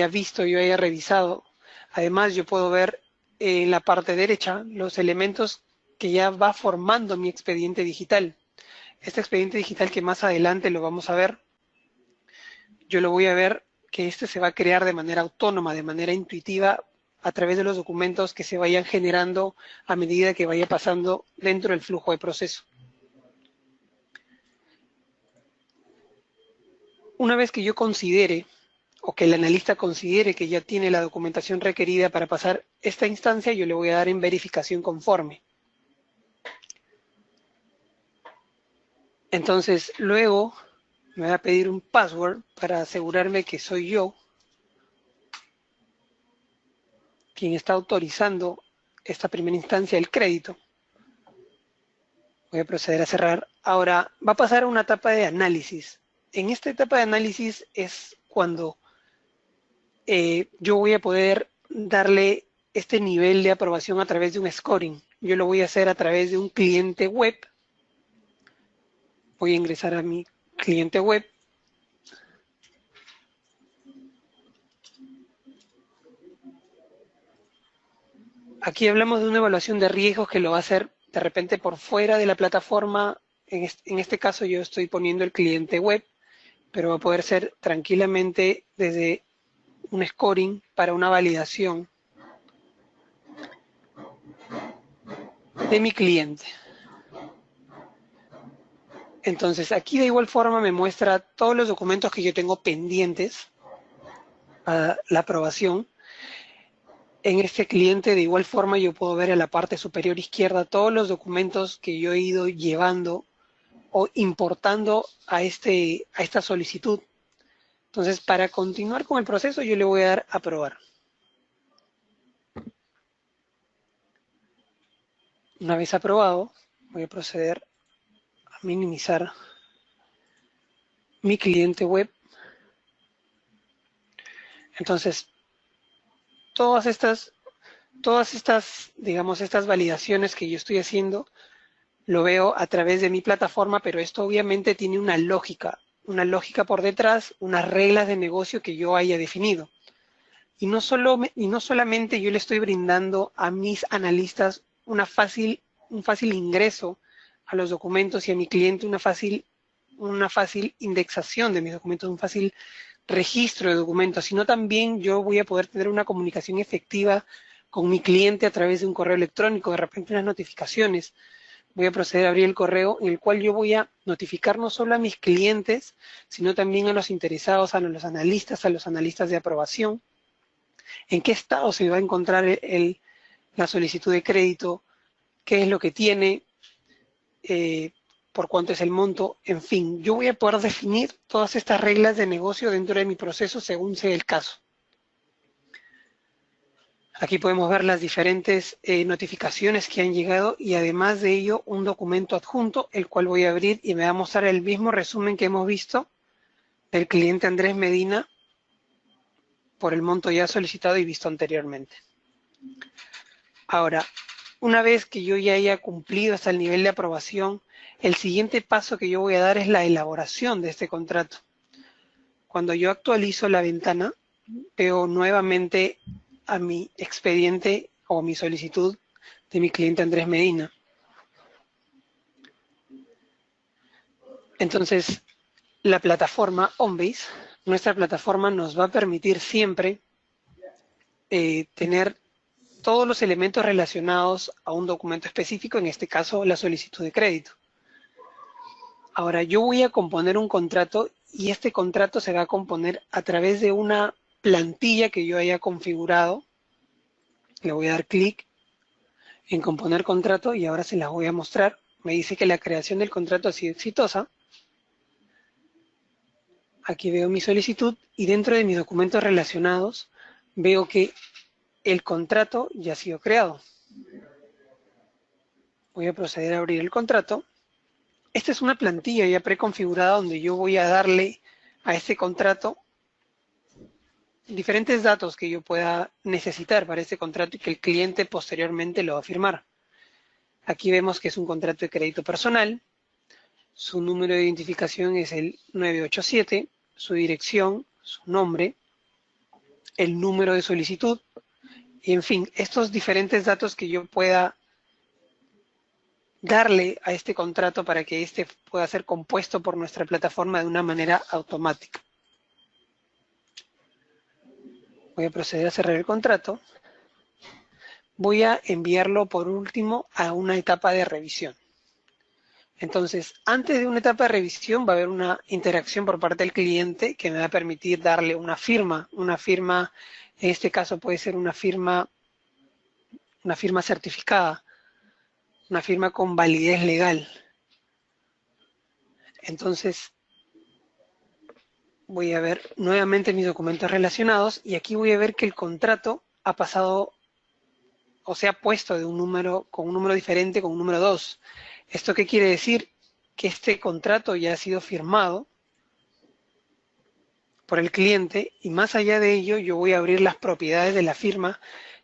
visto, yo haya revisado, además yo puedo ver en la parte derecha los elementos que ya va formando mi expediente digital. Este expediente digital que más adelante lo vamos a ver, yo lo voy a ver que este se va a crear de manera autónoma, de manera intuitiva, a través de los documentos que se vayan generando a medida que vaya pasando dentro del flujo de proceso. Una vez que yo considere, o que el analista considere que ya tiene la documentación requerida para pasar esta instancia, yo le voy a dar en verificación conforme. Entonces, luego me va a pedir un password para asegurarme que soy yo quien está autorizando esta primera instancia del crédito. Voy a proceder a cerrar. Ahora, va a pasar a una etapa de análisis. En esta etapa de análisis es cuando yo voy a poder darle este nivel de aprobación a través de un scoring. Yo lo voy a hacer a través de un cliente web. Voy a ingresar a mi cliente web. Aquí hablamos de una evaluación de riesgos que lo va a hacer de repente por fuera de la plataforma. En este caso yo estoy poniendo el cliente web, pero va a poder ser tranquilamente desde un scoring para una validación de mi cliente. Entonces, aquí de igual forma me muestra todos los documentos que yo tengo pendientes a la aprobación. En este cliente, de igual forma, yo puedo ver en la parte superior izquierda todos los documentos que yo he ido llevando o importando a esta solicitud. Entonces, para continuar con el proceso, yo le voy a dar a aprobar. Una vez aprobado, voy a proceder a minimizar mi cliente web. Entonces, todas estas, digamos, estas validaciones que yo estoy haciendo, lo veo a través de mi plataforma, pero esto obviamente tiene una lógica por detrás, unas reglas de negocio que yo haya definido. Y no solamente yo le estoy brindando a mis analistas un fácil ingreso a los documentos y a mi cliente una fácil indexación de mis documentos, un fácil registro de documentos, sino también yo voy a poder tener una comunicación efectiva con mi cliente a través de un correo electrónico, de repente unas notificaciones. Voy a proceder a abrir el correo en el cual yo voy a notificar no solo a mis clientes, sino también a los interesados, a los analistas de aprobación, en qué estado se va a encontrar la solicitud de crédito, qué es lo que tiene, por cuánto es el monto, en fin, yo voy a poder definir todas estas reglas de negocio dentro de mi proceso según sea el caso. Aquí podemos ver las diferentes notificaciones que han llegado y además de ello un documento adjunto, el cual voy a abrir y me va a mostrar el mismo resumen que hemos visto del cliente Andrés Medina por el monto ya solicitado y visto anteriormente. Ahora, una vez que yo ya haya cumplido hasta el nivel de aprobación, el siguiente paso que yo voy a dar es la elaboración de este contrato. Cuando yo actualizo la ventana, veo nuevamente a mi expediente o mi solicitud de mi cliente Andrés Medina. Entonces, la plataforma OnBase, nuestra plataforma nos va a permitir siempre tener todos los elementos relacionados a un documento específico, en este caso la solicitud de crédito. Ahora, yo voy a componer un contrato y este contrato se va a componer a través de una plantilla que yo haya configurado. Le voy a dar clic en componer contrato y ahora se las voy a mostrar. Me dice que la creación del contrato ha sido exitosa. Aquí veo mi solicitud y dentro de mis documentos relacionados veo que el contrato ya ha sido creado. Voy a proceder a abrir el contrato. Esta es una plantilla ya preconfigurada donde yo voy a darle a este contrato diferentes datos que yo pueda necesitar para este contrato y que el cliente posteriormente lo va a firmar. Aquí vemos que es un contrato de crédito personal. Su número de identificación es el 987, su dirección, su nombre, el número de solicitud y, en fin, estos diferentes datos que yo pueda darle a este contrato para que este pueda ser compuesto por nuestra plataforma de una manera automática. Voy a proceder a cerrar el contrato. Voy a enviarlo por último a una etapa de revisión. Entonces, antes de una etapa de revisión va a haber una interacción por parte del cliente que me va a permitir darle una firma. Una firma, en este caso puede ser una firma certificada, una firma con validez legal. Entonces, voy a ver nuevamente mis documentos relacionados y aquí voy a ver que el contrato ha pasado o se ha puesto de un número con un número diferente, con un número 2. ¿Esto qué quiere decir? Que este contrato ya ha sido firmado por el cliente y más allá de ello yo voy a abrir las propiedades de la firma,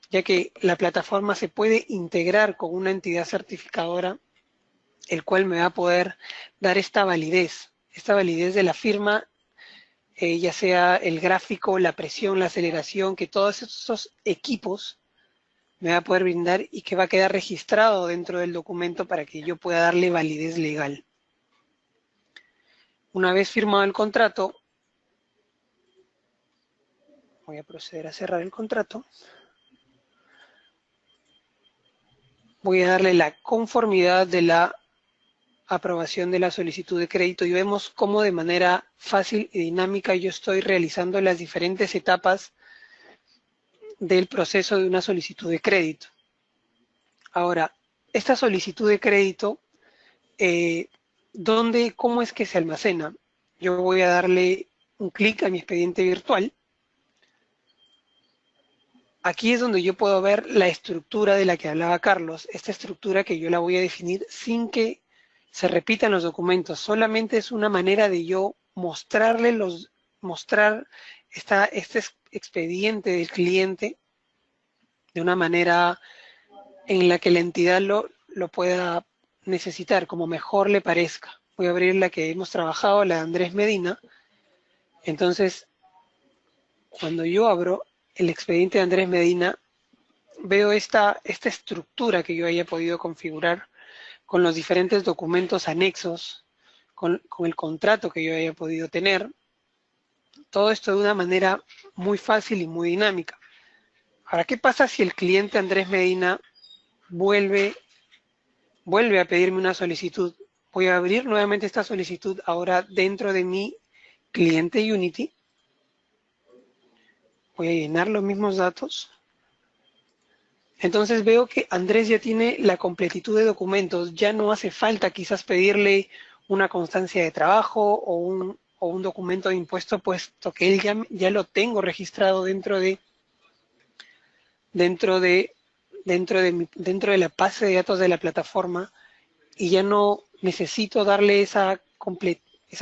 ya que la plataforma se puede integrar con una entidad certificadora, el cual me va a poder dar esta validez de la firma, ya sea el gráfico, la presión, la aceleración, que todos esos equipos me va a poder brindar y que va a quedar registrado dentro del documento para que yo pueda darle validez legal. Una vez firmado el contrato, voy a proceder a cerrar el contrato. Voy a darle la conformidad de la aprobación de la solicitud de crédito y vemos cómo de manera fácil y dinámica yo estoy realizando las diferentes etapas del proceso de una solicitud de crédito. Ahora, esta solicitud de crédito, ¿cómo es que se almacena? Yo voy a darle un clic a mi expediente virtual. Aquí es donde yo puedo ver la estructura de la que hablaba Carlos, esta estructura que yo la voy a definir sin que se repitan los documentos, solamente es una manera de yo mostrar este expediente del cliente de una manera en la que la entidad lo pueda necesitar, como mejor le parezca. Voy a abrir la que hemos trabajado, la de Andrés Medina. Entonces, cuando yo abro el expediente de Andrés Medina, veo esta estructura que yo haya podido configurar con los diferentes documentos anexos, con el contrato que yo haya podido tener. Todo esto de una manera muy fácil y muy dinámica. Ahora, ¿qué pasa si el cliente Andrés Medina vuelve a pedirme una solicitud? Voy a abrir nuevamente esta solicitud ahora dentro de mi cliente Unity. Voy a llenar los mismos datos. Entonces veo que Andrés ya tiene la completitud de documentos, ya no hace falta quizás pedirle una constancia de trabajo o un documento de impuesto, puesto que él ya lo tengo registrado dentro de, dentro de la base de datos de la plataforma, y ya no necesito darle esa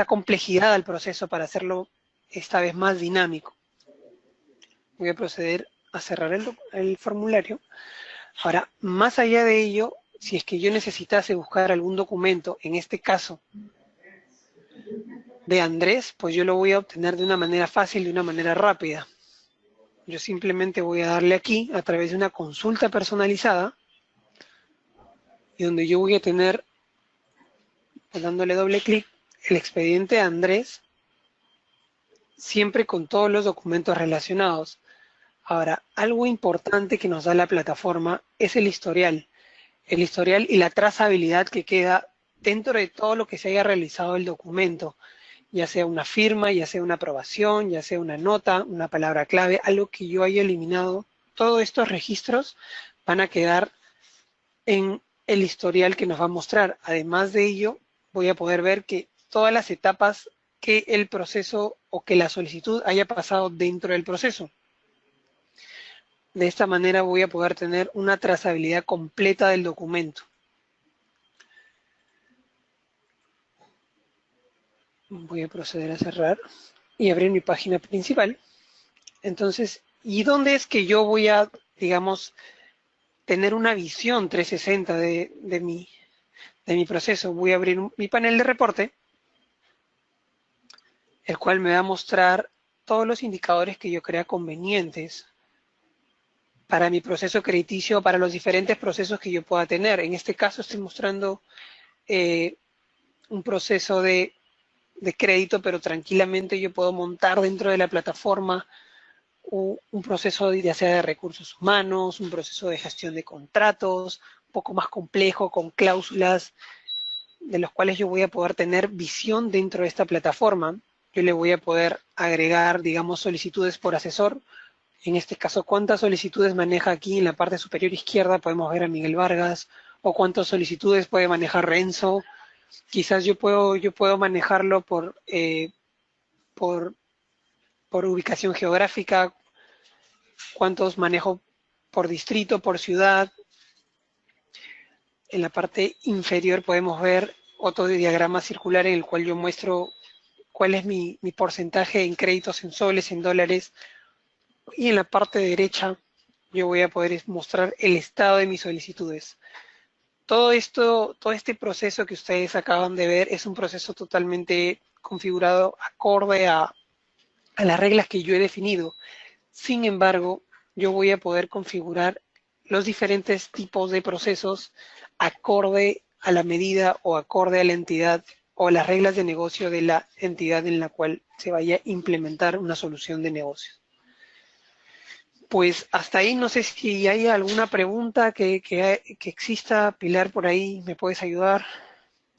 complejidad al proceso para hacerlo esta vez más dinámico. Voy a proceder a cerrar el formulario. Ahora, más allá de ello, si es que yo necesitase buscar algún documento, en este caso de Andrés, pues yo lo voy a obtener de una manera fácil, de una manera rápida. Yo simplemente voy a darle aquí a través de una consulta personalizada y donde yo voy a tener, pues dándole doble clic, el expediente de Andrés, siempre con todos los documentos relacionados. Ahora, algo importante que nos da la plataforma es el historial y la trazabilidad que queda dentro de todo lo que se haya realizado el documento, ya sea una firma, ya sea una aprobación, ya sea una nota, una palabra clave, algo que yo haya eliminado. Todos estos registros van a quedar en el historial que nos va a mostrar. Además de ello, voy a poder ver que todas las etapas que el proceso o que la solicitud haya pasado dentro del proceso. De esta manera voy a poder tener una trazabilidad completa del documento. Voy a proceder a cerrar y abrir mi página principal. Entonces, ¿y dónde es que yo voy a, digamos, tener una visión 360 de mi proceso? Voy a abrir mi panel de reporte, el cual me va a mostrar todos los indicadores que yo crea convenientes para mi proceso crediticio, para los diferentes procesos que yo pueda tener. En este caso estoy mostrando un proceso de crédito, pero tranquilamente yo puedo montar dentro de la plataforma un proceso ya sea de recursos humanos, un proceso de gestión de contratos, un poco más complejo, con cláusulas, de los cuales yo voy a poder tener visión dentro de esta plataforma. Yo le voy a poder agregar, digamos, solicitudes por asesor. En este caso, ¿cuántas solicitudes maneja aquí en la parte superior izquierda? Podemos ver a Miguel Vargas, o cuántas solicitudes puede manejar Renzo. Quizás yo puedo manejarlo por ubicación geográfica, cuántos manejo por distrito, por ciudad. En la parte inferior podemos ver otro diagrama circular en el cual yo muestro cuál es mi porcentaje en créditos en soles, en dólares. Y en la parte derecha yo voy a poder mostrar el estado de mis solicitudes. Todo este proceso que ustedes acaban de ver es un proceso totalmente configurado acorde a las reglas que yo he definido. Sin embargo, yo voy a poder configurar los diferentes tipos de procesos acorde a la medida o acorde a la entidad o las reglas de negocio de la entidad en la cual se vaya a implementar una solución de negocios. Pues hasta ahí, no sé si hay alguna pregunta que exista. Pilar, por ahí, ¿me puedes ayudar?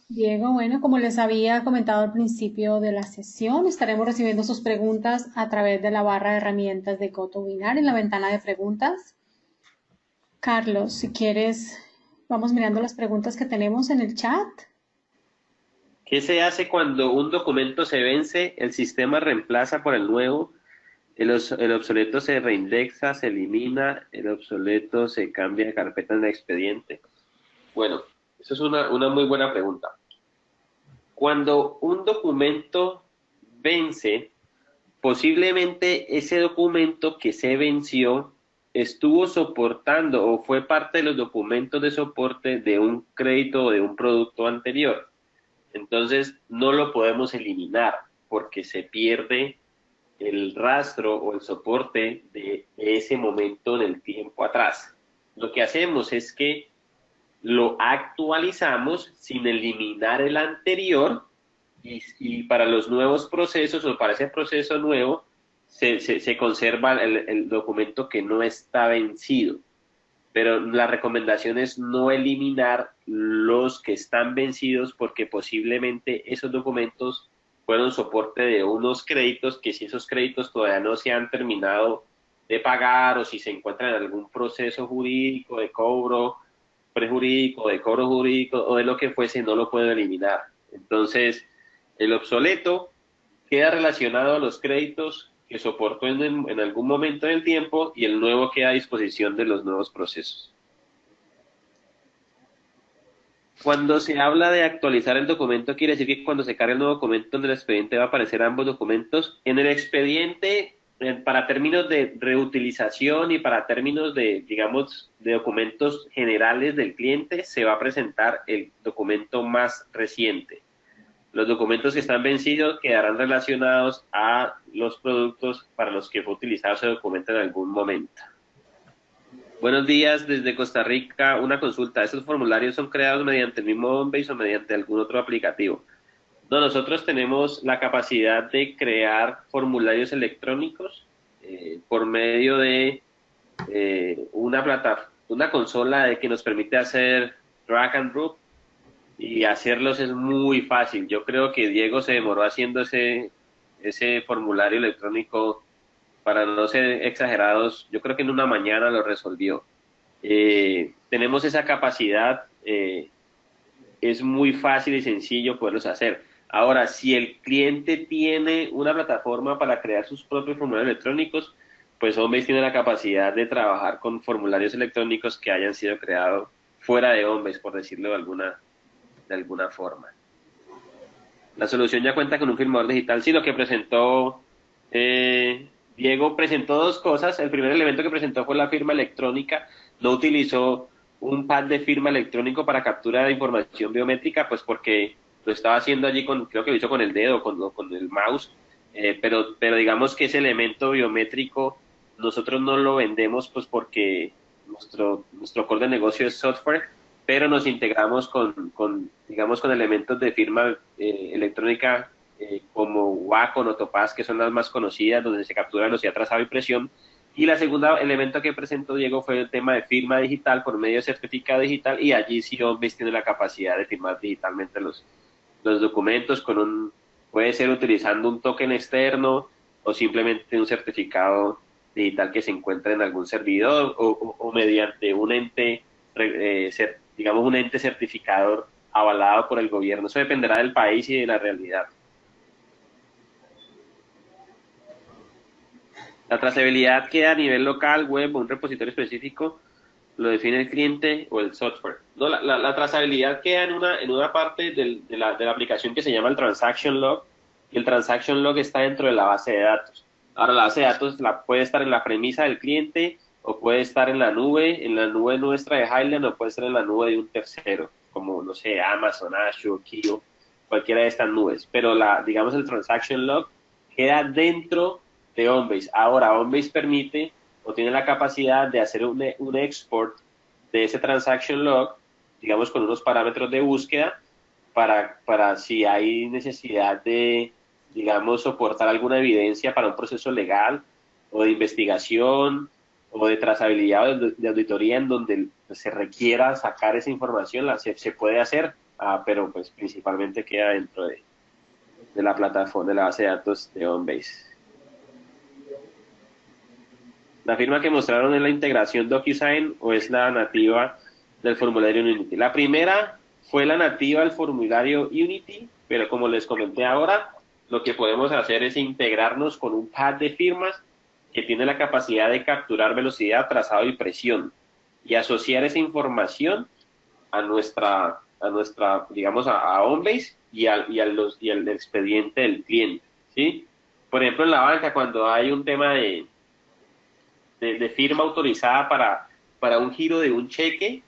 Diego, bueno, como les había comentado al principio de la sesión, estaremos recibiendo sus preguntas a través de la barra de herramientas de GoToWebinar en la ventana de preguntas. Carlos, si quieres, vamos mirando las preguntas que tenemos en el chat. ¿Qué se hace cuando un documento se vence, el sistema reemplaza por el nuevo, el obsoleto se reindexa, se elimina, el obsoleto se cambia de carpeta en el expediente? Bueno, eso es una muy buena pregunta. Cuando un documento vence, posiblemente ese documento que se venció estuvo soportando o fue parte de los documentos de soporte de un crédito o de un producto anterior. Entonces, no lo podemos eliminar porque se pierde el rastro o el soporte de ese momento en el tiempo atrás. Lo que hacemos es que lo actualizamos sin eliminar el anterior y para los nuevos procesos o para ese proceso nuevo se conserva el documento que no está vencido. Pero la recomendación es no eliminar los que están vencidos porque posiblemente esos documentos fueron soporte de unos créditos que si esos créditos todavía no se han terminado pagar, o si se encuentra en algún proceso jurídico de cobro prejurídico, de cobro jurídico o de lo que fuese, no lo puedo eliminar. Entonces, el obsoleto queda relacionado a los créditos que soportó en algún momento del tiempo, y el nuevo queda a disposición de los nuevos procesos. Cuando se habla de actualizar el documento, quiere decir que cuando se cargue el nuevo documento en el expediente va a aparecer ambos documentos. En el expediente, para términos de reutilización y para términos de, digamos, de documentos generales del cliente, se va a presentar el documento más reciente. Los documentos que están vencidos quedarán relacionados a los productos para los que fue utilizado ese documento en algún momento. Buenos días, desde Costa Rica, una consulta. ¿Estos formularios son creados mediante el mismo OnBase o mediante algún otro aplicativo? No, nosotros tenemos la capacidad de crear formularios electrónicos por medio de una consola que nos permite hacer drag and drop, y hacerlos es muy fácil. Yo creo que Diego se demoró haciendo ese formulario electrónico, para no ser exagerados, yo creo que en una mañana lo resolvió. Tenemos esa capacidad, es muy fácil y sencillo poderlos hacer. Ahora, si el cliente tiene una plataforma para crear sus propios formularios electrónicos, pues OnBase tiene la capacidad de trabajar con formularios electrónicos que hayan sido creados fuera de OnBase, por decirlo de alguna forma. La solución ya cuenta con un firmador digital. Sí, lo que presentó Diego presentó dos cosas. El primer elemento que presentó fue la firma electrónica. No utilizó un pad de firma electrónico para captura de información biométrica, pues porque lo estaba haciendo allí creo que lo hizo con el dedo, con el mouse, pero digamos que ese elemento biométrico nosotros no lo vendemos, pues porque nuestro core de negocio es software, pero nos integramos con elementos de firma electrónica como Wacom o Topaz, que son las más conocidas, donde se captura velocidad, trazado y presión. Y la segunda elemento que presentó Diego fue el tema de firma digital por medio de certificado digital, y allí sí OnBase tiene la capacidad de firmar digitalmente los documentos puede ser utilizando un token externo o simplemente un certificado digital que se encuentra en algún servidor o mediante un ente, digamos un ente certificador avalado por el gobierno. Eso dependerá del país y de la realidad. La trazabilidad queda a nivel local, web o un repositorio específico, lo define el cliente o el software. No, la trazabilidad queda en una parte de la aplicación que se llama el Transaction Log, y el Transaction Log está dentro de la base de datos. Ahora, la base de datos puede estar en la premisa del cliente, o puede estar en la nube nuestra de Highland, o puede estar en la nube de un tercero, como, no sé, Amazon, Azure, Kio, cualquiera de estas nubes. Pero digamos el Transaction Log queda dentro de OnBase. Ahora, OnBase permite o tiene la capacidad de hacer un export de ese Transaction Log, digamos con unos parámetros de búsqueda, para si hay necesidad de, digamos, soportar alguna evidencia para un proceso legal o de investigación o de trazabilidad o de auditoría, en donde se requiera sacar esa información, se puede hacer, pero pues principalmente queda dentro de la plataforma, de la base de datos de OnBase. ¿La firma que mostraron es la integración DocuSign o es la nativa del formulario Unity? La primera fue la nativa del formulario Unity, pero como les comenté ahora, lo que podemos hacer es integrarnos con un pad de firmas que tiene la capacidad de capturar velocidad, trazado y presión, y asociar esa información a nuestra digamos, a OnBase y al expediente del cliente, ¿sí? Por ejemplo, en la banca, cuando hay un tema de firma autorizada para un giro de un cheque,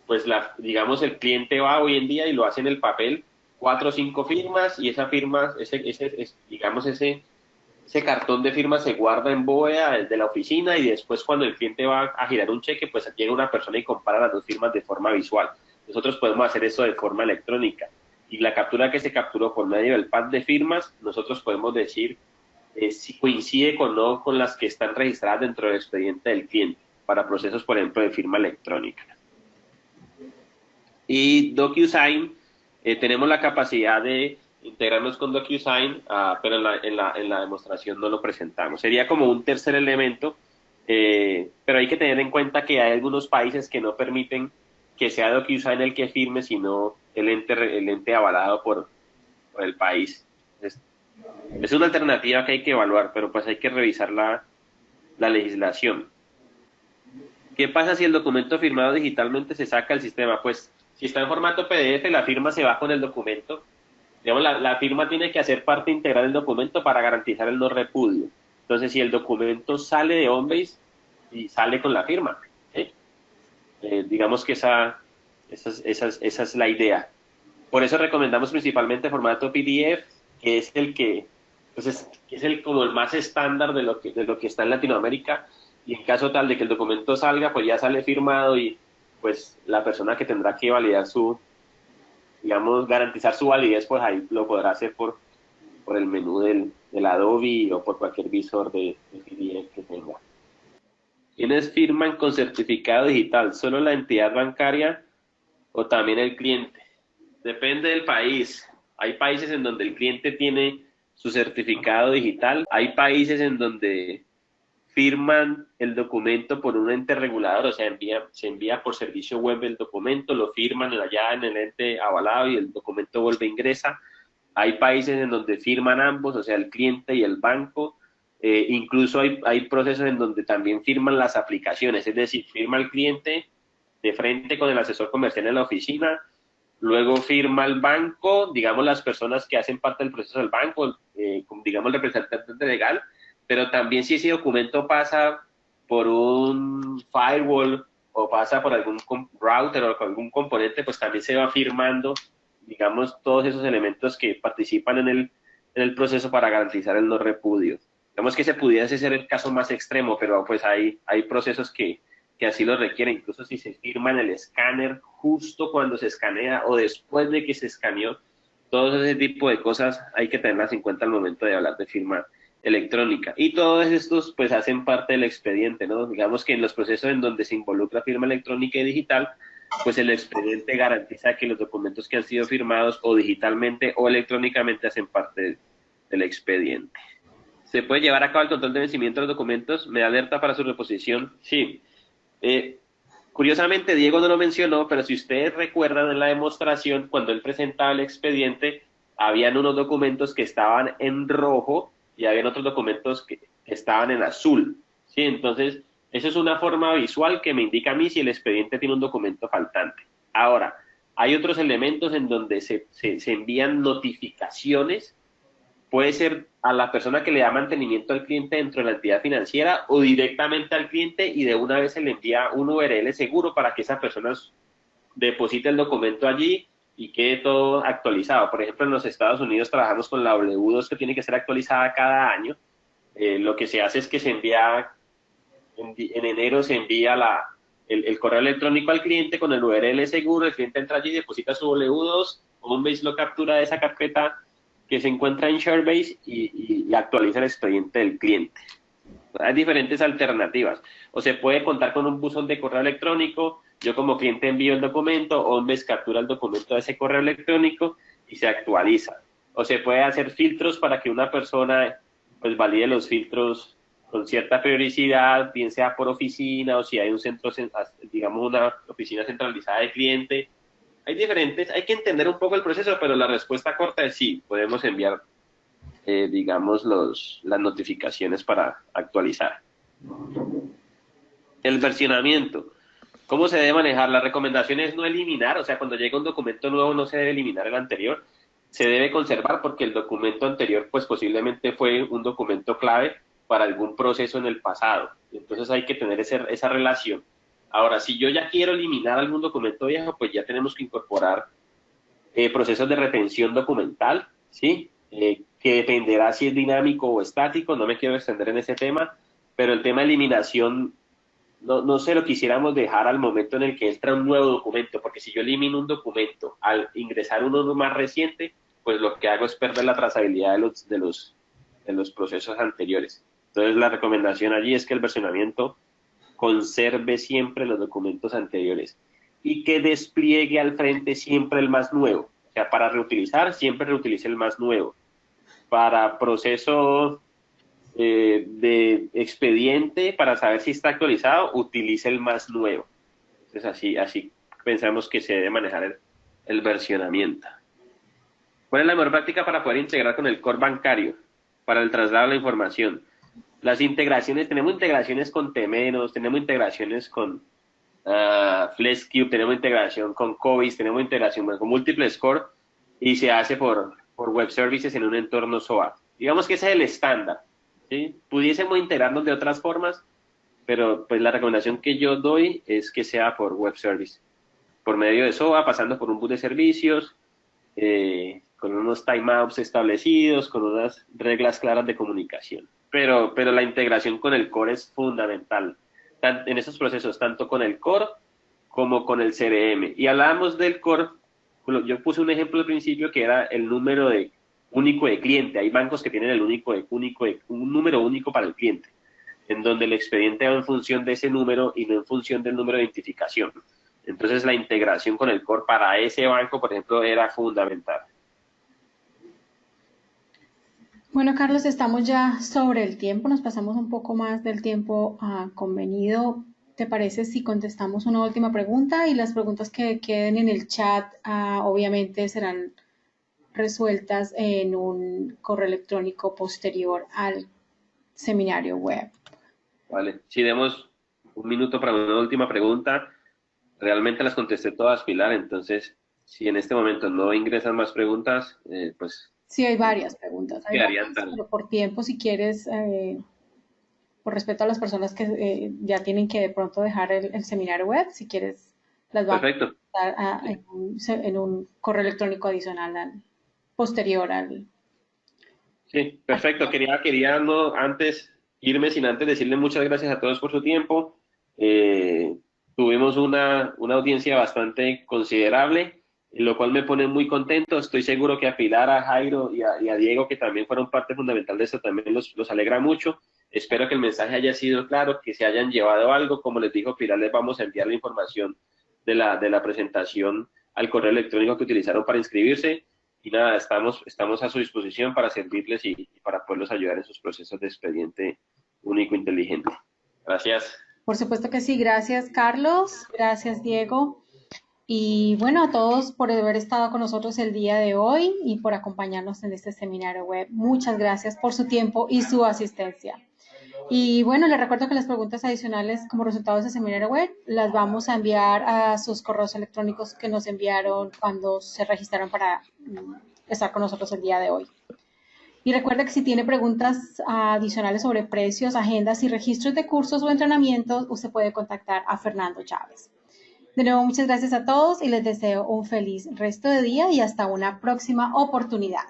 pues digamos el cliente va hoy en día y lo hace en el papel, 4 o 5 firmas, y esa firma, digamos ese cartón de firma se guarda en bóveda de la oficina, y después cuando el cliente va a girar un cheque, pues llega una persona y compara las dos firmas de forma visual. Nosotros podemos hacer eso de forma electrónica, y la captura que se capturó por medio del pad de firmas, nosotros podemos decir si coincide o no con las que están registradas dentro del expediente del cliente, para procesos, por ejemplo, de firma electrónica. Y DocuSign, tenemos la capacidad de integrarnos con DocuSign, pero en la demostración no lo presentamos. Sería como un tercer elemento Pero hay que tener en cuenta que hay algunos países que no permiten que sea DocuSign el que firme, sino el ente avalado por el país. Es una alternativa que hay que evaluar, pero pues hay que revisar la legislación. ¿Qué pasa si el documento firmado digitalmente se saca del sistema? Pues si está en formato PDF, la firma se va con el documento. Digamos, la firma tiene que hacer parte integral del documento para garantizar el no repudio. Entonces, si el documento sale de Homebase y sale con la firma, ¿sí? Digamos que esa es la idea. Por eso recomendamos principalmente formato PDF, que es el que, pues es el como el más estándar de lo que está en Latinoamérica, y en caso tal de que el documento salga, pues ya sale firmado y pues la persona que tendrá que validar digamos, garantizar su validez, pues ahí lo podrá hacer por el menú del Adobe o por cualquier visor de PDF que tenga. ¿Quiénes firman con certificado digital? ¿Solo la entidad bancaria o también el cliente? Depende del país. Hay países en donde el cliente tiene su certificado digital. Hay países en donde firman el documento por un ente regulador, o sea, se envía por servicio web el documento, lo firman allá en el ente avalado y el documento vuelve a ingresar. Hay países en donde firman ambos, o sea, el cliente y el banco. Incluso hay procesos en donde también firman las aplicaciones, es decir, firma el cliente de frente con el asesor comercial en la oficina, luego firma el banco, digamos las personas que hacen parte del proceso del banco, digamos el representante legal, pero también si ese documento pasa por un firewall o pasa por algún router o algún componente, pues también se va firmando, digamos, todos esos elementos que participan en el proceso para garantizar el no repudio. Digamos que ese pudiese ser el caso más extremo, pero pues hay procesos que así lo requieren, incluso si se firma en el escáner justo cuando se escanea o después de que se escaneó, todo ese tipo de cosas hay que tenerlas en cuenta al momento de hablar de firma electrónica. Y todos estos pues hacen parte del expediente, ¿no? Digamos que en los procesos en donde se involucra firma electrónica y digital, pues el expediente garantiza que los documentos que han sido firmados o digitalmente o electrónicamente hacen parte del expediente. ¿Se puede llevar a cabo el control de vencimiento de los documentos? ¿Me da alerta para su reposición? Sí. Curiosamente, Diego no lo mencionó, pero si ustedes recuerdan en la demostración, cuando él presentaba el expediente, habían unos documentos que estaban en rojo y habían otros documentos que estaban en azul, ¿sí? Entonces, eso es una forma visual que me indica a mí si el expediente tiene un documento faltante. Ahora, hay otros elementos en donde se envían notificaciones. Puede ser a la persona que le da mantenimiento al cliente dentro de la entidad financiera o directamente al cliente y de una vez se le envía un URL seguro para que esa persona deposite el documento allí y quede todo actualizado. Por ejemplo, en los Estados Unidos trabajamos con la W2 que tiene que ser actualizada cada año. Lo que se hace es que se envía, en enero se envía el correo electrónico al cliente con el URL seguro, el cliente entra allí, deposita su W2, Homebase lo captura de esa carpeta que se encuentra en ShareBase y actualiza el expediente del cliente. Hay diferentes alternativas. O se puede contar con un buzón de correo electrónico, yo como cliente envío el documento, Homebase captura el documento de ese correo electrónico y se actualiza. O se puede hacer filtros para que una persona pues valide los filtros con cierta periodicidad, bien sea por oficina o si hay un centro, digamos una oficina centralizada de cliente. Hay diferentes, hay que entender un poco el proceso, pero la respuesta corta es sí, podemos enviar, digamos, las notificaciones para actualizar. El versionamiento. ¿Cómo se debe manejar? La recomendación es no eliminar, o sea, cuando llega un documento nuevo no se debe eliminar el anterior, se debe conservar porque el documento anterior, pues posiblemente fue un documento clave para algún proceso en el pasado. Entonces hay que tener esa relación. Ahora, si yo ya quiero eliminar algún documento viejo, pues ya tenemos que incorporar procesos de retención documental, ¿sí? Que dependerá si es dinámico o estático, no me quiero extender en ese tema, pero el tema de eliminación no se lo quisiéramos dejar al momento en el que entra un nuevo documento, porque si yo elimino un documento al ingresar uno más reciente, pues lo que hago es perder la trazabilidad de los procesos anteriores. Entonces la recomendación allí es que el versionamiento conserve siempre los documentos anteriores y que despliegue al frente siempre el más nuevo. O sea, para reutilizar, siempre reutilice el más nuevo. Para procesos de expediente para saber si está actualizado, utilice el más nuevo. Entonces así pensamos que se debe manejar el versionamiento. ¿Cuál es la mejor práctica para poder integrar con el core bancario para el traslado de la información? Las integraciones, tenemos integraciones con Temenos, tenemos integraciones con FlexCube, tenemos integración con Cobis, tenemos integración con múltiples core y se hace por web services en un entorno SOA. Digamos que ese es el estándar, ¿sí? Pudiésemos integrarnos de otras formas, pero pues la recomendación que yo doy es que sea por web service, por medio de SOA, pasando por un bus de servicios, con unos timeouts establecidos, con unas reglas claras de comunicación. Pero la integración con el core es fundamental en esos procesos, tanto con el core como con el CRM. Y hablábamos del core, yo puse un ejemplo al principio que era el número único de cliente. Hay bancos que tienen un número único para el cliente, en donde el expediente va en función de ese número y no en función del número de identificación. Entonces la integración con el core para ese banco, por ejemplo, era fundamental. Bueno, Carlos, estamos ya sobre el tiempo, nos pasamos un poco más del tiempo convenido. ¿Te parece si contestamos una última pregunta? Y las preguntas que queden en el chat, obviamente, serán resueltas en un correo electrónico posterior al seminario web. Vale, si demos un minuto para una última pregunta, realmente las contesté todas, Pilar, entonces, si en este momento no ingresan más preguntas, pues... Sí, hay varias preguntas. Pero por tiempo, si quieres, por respeto a las personas que ya tienen que de pronto dejar el seminario web, si quieres, las vamos a en un correo electrónico adicional posterior al... Sí, perfecto. Quería no antes irme sin antes decirle muchas gracias a todos por su tiempo. Tuvimos una audiencia bastante considerable, lo cual me pone muy contento. Estoy seguro que a Pilar, a Jairo y a Diego, que también fueron parte fundamental de esto, también los alegra mucho. Espero que el mensaje haya sido claro, que se hayan llevado algo. Como les dijo Pilar, les vamos a enviar la información de la presentación al correo electrónico que utilizaron para inscribirse. Y nada, estamos a su disposición para servirles y para poderlos ayudar en sus procesos de expediente único inteligente. Gracias. Por supuesto que sí. Gracias, Carlos. Gracias, Diego. Y bueno, a todos por haber estado con nosotros el día de hoy y por acompañarnos en este seminario web. Muchas gracias por su tiempo y su asistencia. Y bueno, les recuerdo que las preguntas adicionales como resultado de ese seminario web las vamos a enviar a sus correos electrónicos que nos enviaron cuando se registraron para estar con nosotros el día de hoy. Y recuerda que si tiene preguntas adicionales sobre precios, agendas y registros de cursos o entrenamientos, usted puede contactar a Fernando Chávez. De nuevo, muchas gracias a todos y les deseo un feliz resto de día y hasta una próxima oportunidad.